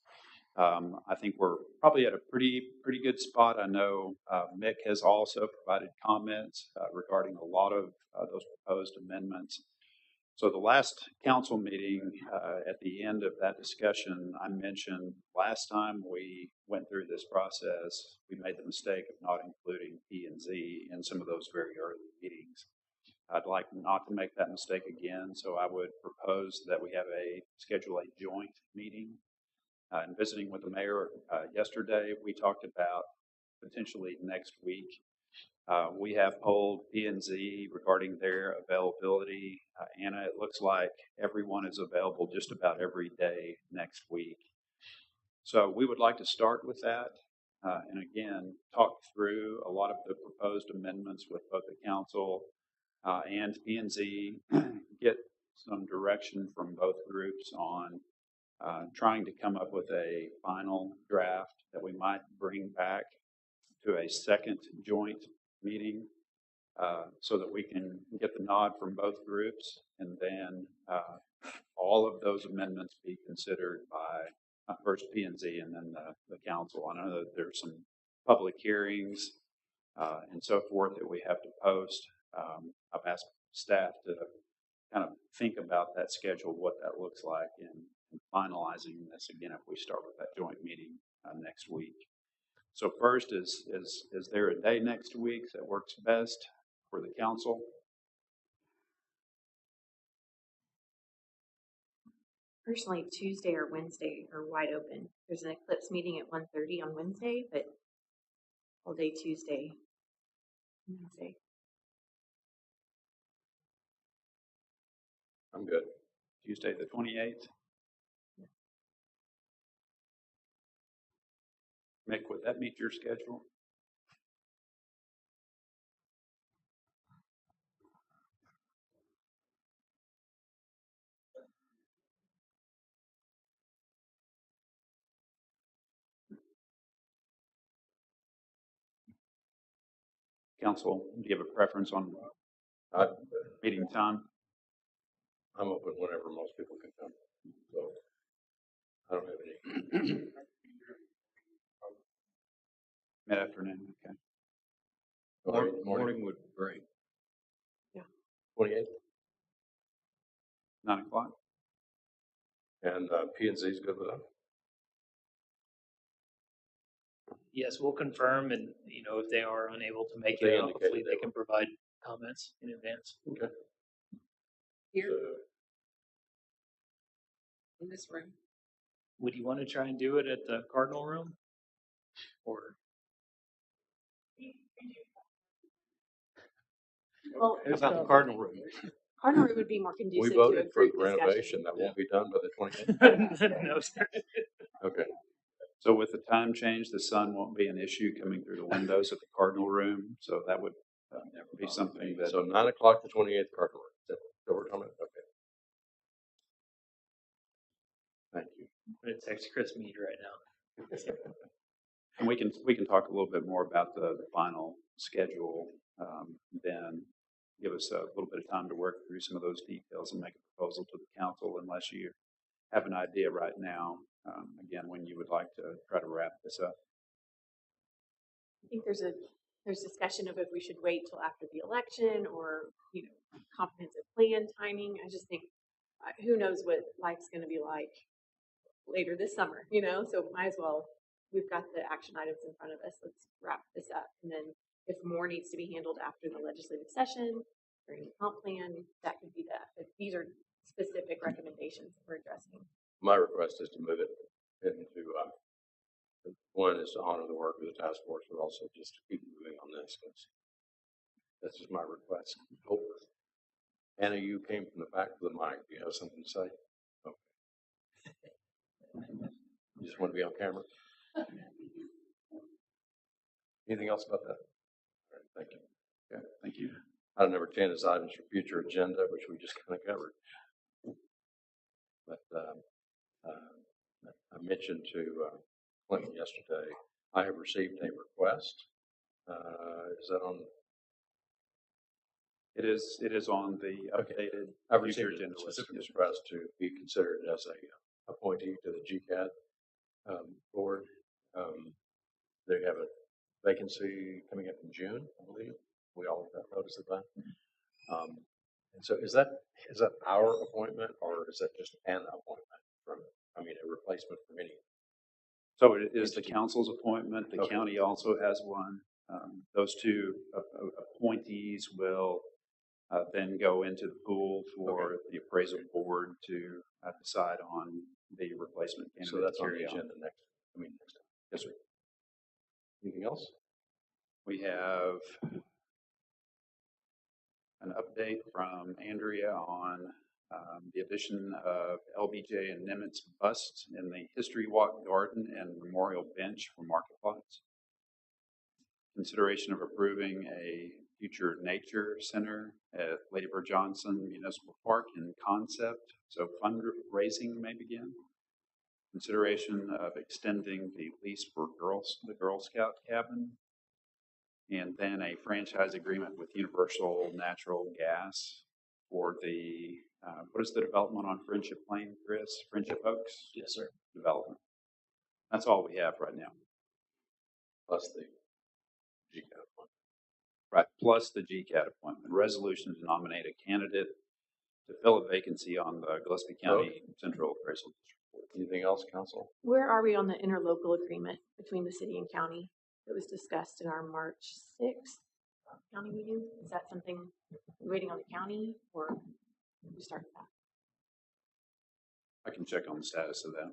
I think we're probably at a pretty good spot. I know Mick has also provided comments regarding a lot of those proposed amendments. So the last council meeting, at the end of that discussion, I mentioned last time we went through this process, we made the mistake of not including P&Z in some of those very early meetings. I'd like not to make that mistake again, so I would propose that we schedule a joint meeting. In visiting with the mayor yesterday, we talked about potentially next week. We have polled P&Z regarding their availability. Anna, it looks like everyone is available just about every day next week. So we would like to start with that. and again, talk through a lot of the proposed amendments with both the council and P&Z, get some direction from both groups on trying to come up with a final draft that we might bring back to a second joint meeting so that we can get the nod from both groups, and then all of those amendments be considered by first P&Z and then the council. I know that there's some public hearings and so forth that we have to post. I've asked staff to kind of think about that schedule, what that looks like, and finalizing this again if we start with that joint meeting next week. So first, is there a day next week that works best for the council? Personally, Tuesday or Wednesday are wide open. There's an eclipse meeting at 1:30 on Wednesday, but all day Tuesday, Wednesday. I'm good. Tuesday the 28th. Mick, would that meet your schedule? Council, do you have a preference on meeting time? I'm open whenever most people can come, so I don't have any. Mid-afternoon, okay. Morning would be great. Yeah. 28th. 9 o'clock. And P&Z is good with that. Yes, we'll confirm, and if they are unable to make They it, hopefully indicated they they can provide comments in advance. Okay. Here So, in this room. Would you want to try and do it at the Cardinal Room, or? Well, it's not the Cardinal Room. Cardinal Room would be more conducive We to a voted for group the discussion. renovation. That won't be done by the 28th. No, sir. Okay. So with the time change, the sun won't be an issue coming through the windows at the Cardinal Room. So that would be something that. So 9 o'clock, the 28th, Cardinal Room. Is that what we're talking about? Okay. Thank you. I'm gonna text Chris Mead right now. And we can talk a little bit more about the final schedule, then give us a little bit of time to work through some of those details and make a proposal to the council, unless you have an idea right now, again, when you would like to try to wrap this up. I think there's discussion of if we should wait till after the election or comprehensive plan timing. I just think who knows what life's going to be like later this summer, so might as well. We've got the action items in front of us. Let's wrap this up. And then if more needs to be handled after the legislative session during the comp plan, that could be that. But these are specific recommendations that we're addressing. My request is to move it into, one is to honor the work of the task force, but also just to keep moving on this. That's just my request. Hope. Anna, you came from the back of the mic. Do you have something to say? Okay. You just want to be on camera? Anything else about that? All right, thank you. Okay, thank you. Item number 10 is items for future agenda, which we just kind of covered. But I mentioned to Clinton yesterday, I have received a request. Is that on? It is on the updated I've future received agenda a list. specific request to be considered as a appointee to the GCAD board. They have a vacancy coming up in June, I believe. We all got notice of that. And so is that our appointment, or is that just an appointment from, a replacement from any? So it is the council's appointment. The Okay. county also has one. Those two appointees will then go into the pool for the appraisal board to decide on the replacement candidate. So that's on carry the agenda next time. Yes, sir. Anything else? We have an update from Andrea on the addition of LBJ and Nimitz busts in the History Walk Garden and Memorial Bench for Market Plots. consideration of approving a future nature center at Lady Bird Johnson Municipal Park in concept, so fundraising may begin. Consideration of extending the lease for the Girl Scout cabin, and then a franchise agreement with Universal Natural Gas for the, what is the development on Friendship Lane, Chris? Friendship Oaks? Yes, sir. Development. That's all we have right now. Plus the GCAT one. Right, plus the GCAT appointment. Resolution to nominate a candidate to fill a vacancy on the Gillespie County Central Appraisal District. Anything else, council? Where are we on the interlocal agreement between the city and county that was discussed in our March 6th county meeting? Is that something we're waiting on the county, or we start that? I can check on the status of that.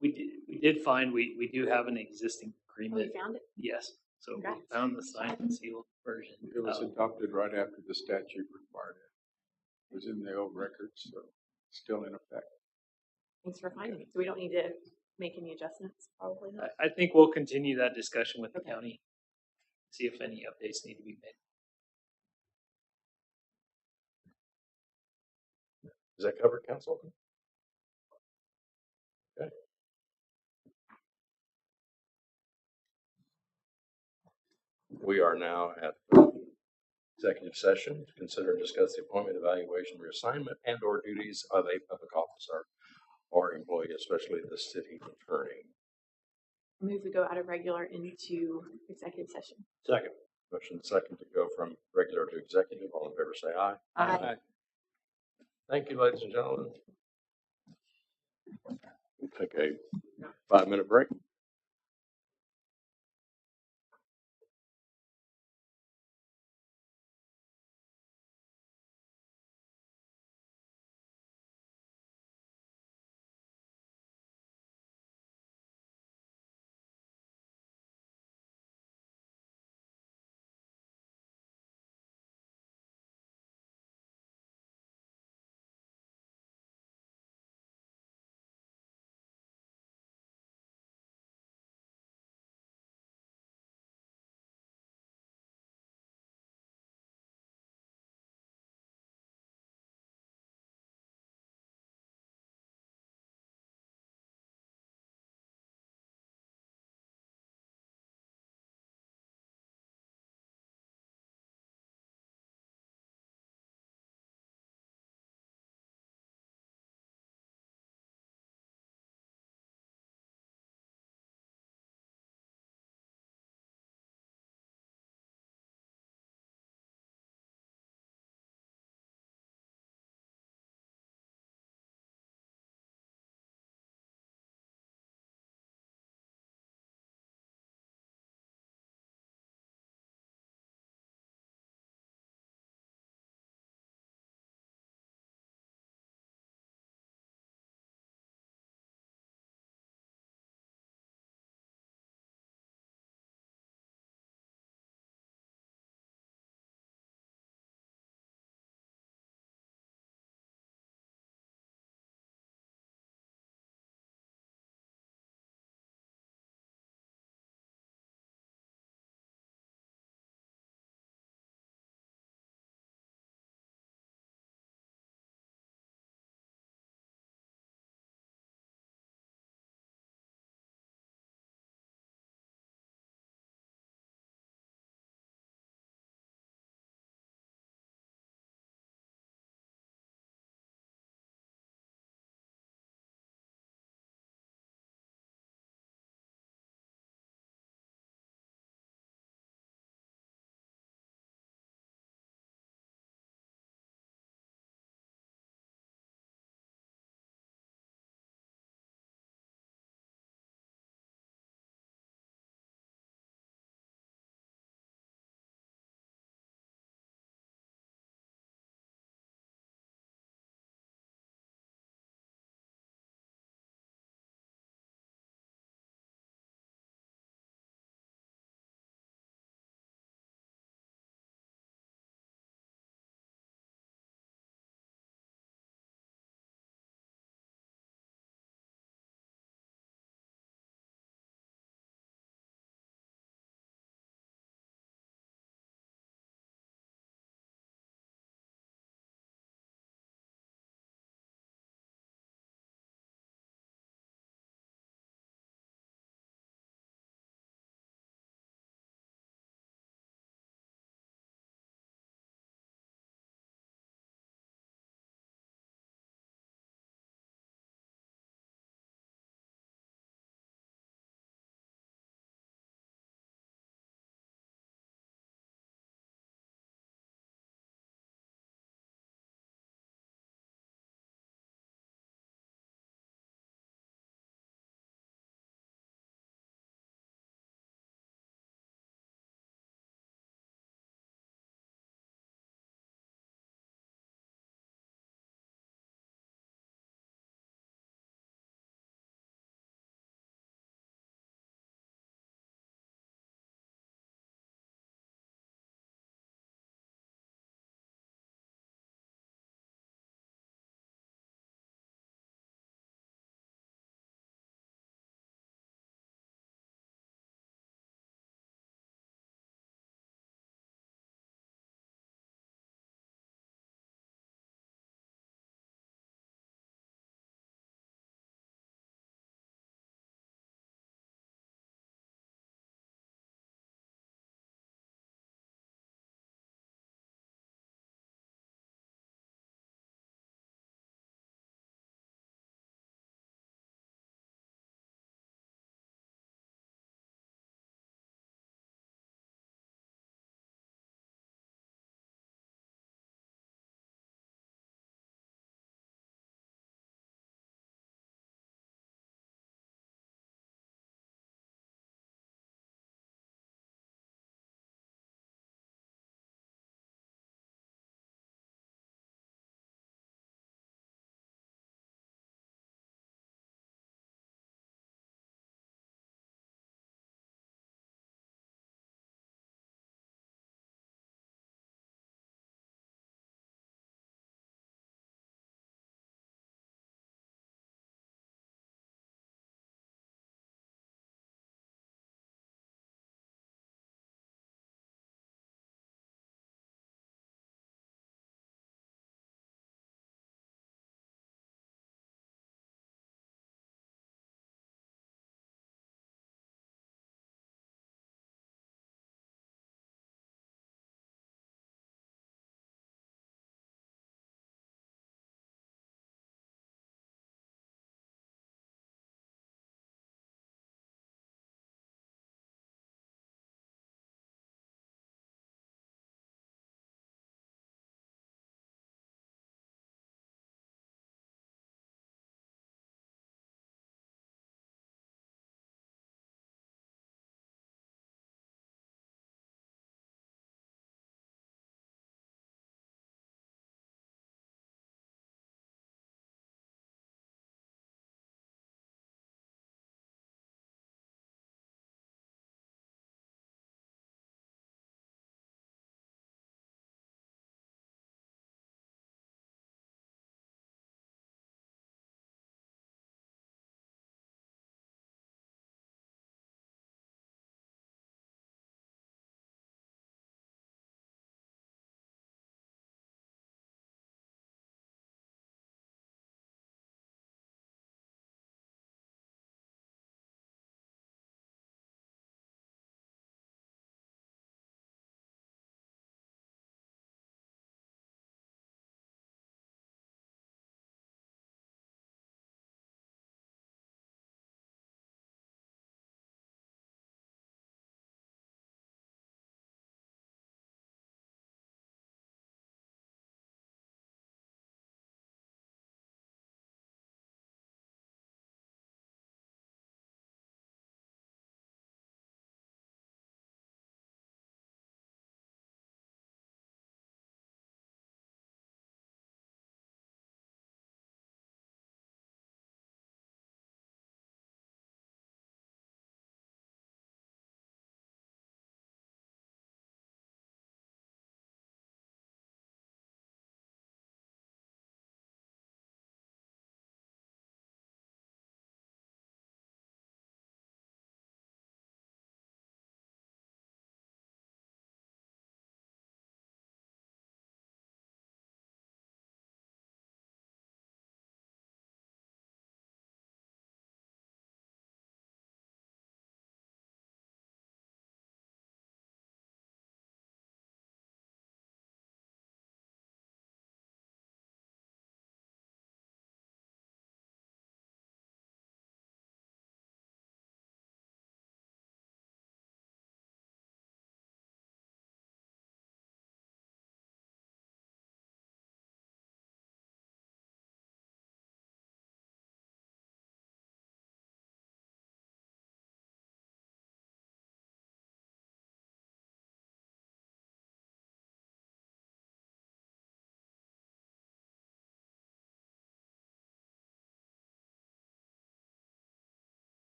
We did find we do have an existing Oh, agreement. we found it? Yes. So we Congrats. found the signed and sealed version. It was adopted right after the statute required it. It was in the old records, so still in effect. Thanks for finding it. So we don't need to make any adjustments, probably not. I think we'll continue that discussion with the Okay. county, see if any updates need to be made. Is that covered, council? Okay. We are now at executive session to consider and discuss the appointment, evaluation, reassignment, and or duties of a public officer or employee, especially the city attorney. Move we go out of regular into executive session. Second. Motion second to go from regular to executive. All in favor say aye. Aye. Thank you, ladies and gentlemen. We'll take a 5-minute break.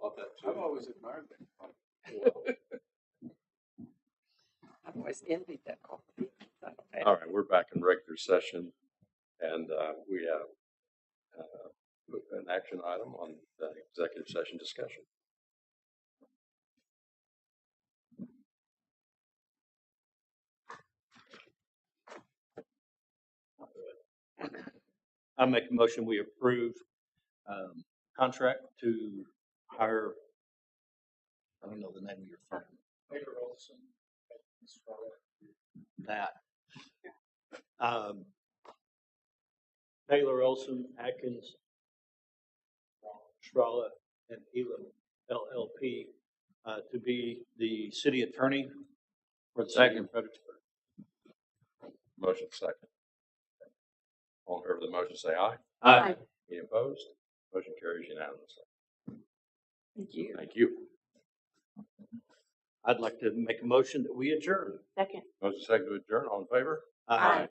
thought that I've too. always admired that. I've always envied that coffee. All right, we're back in regular session, and we have an action item on the executive session discussion. I make a motion, we approve contract to hire, I don't know the name of your firm. That. Taylor Olson, Atkins, Strala, and Elam LLP to be the city attorney for the city of Fredericksburg. Motion second. All in favor of the motion, say aye. Aye. Any opposed? Motion carries unanimously. Thank you. Thank you. I'd like to make a motion that we adjourn. Second. Motion second to adjourn. All in favor? Aye.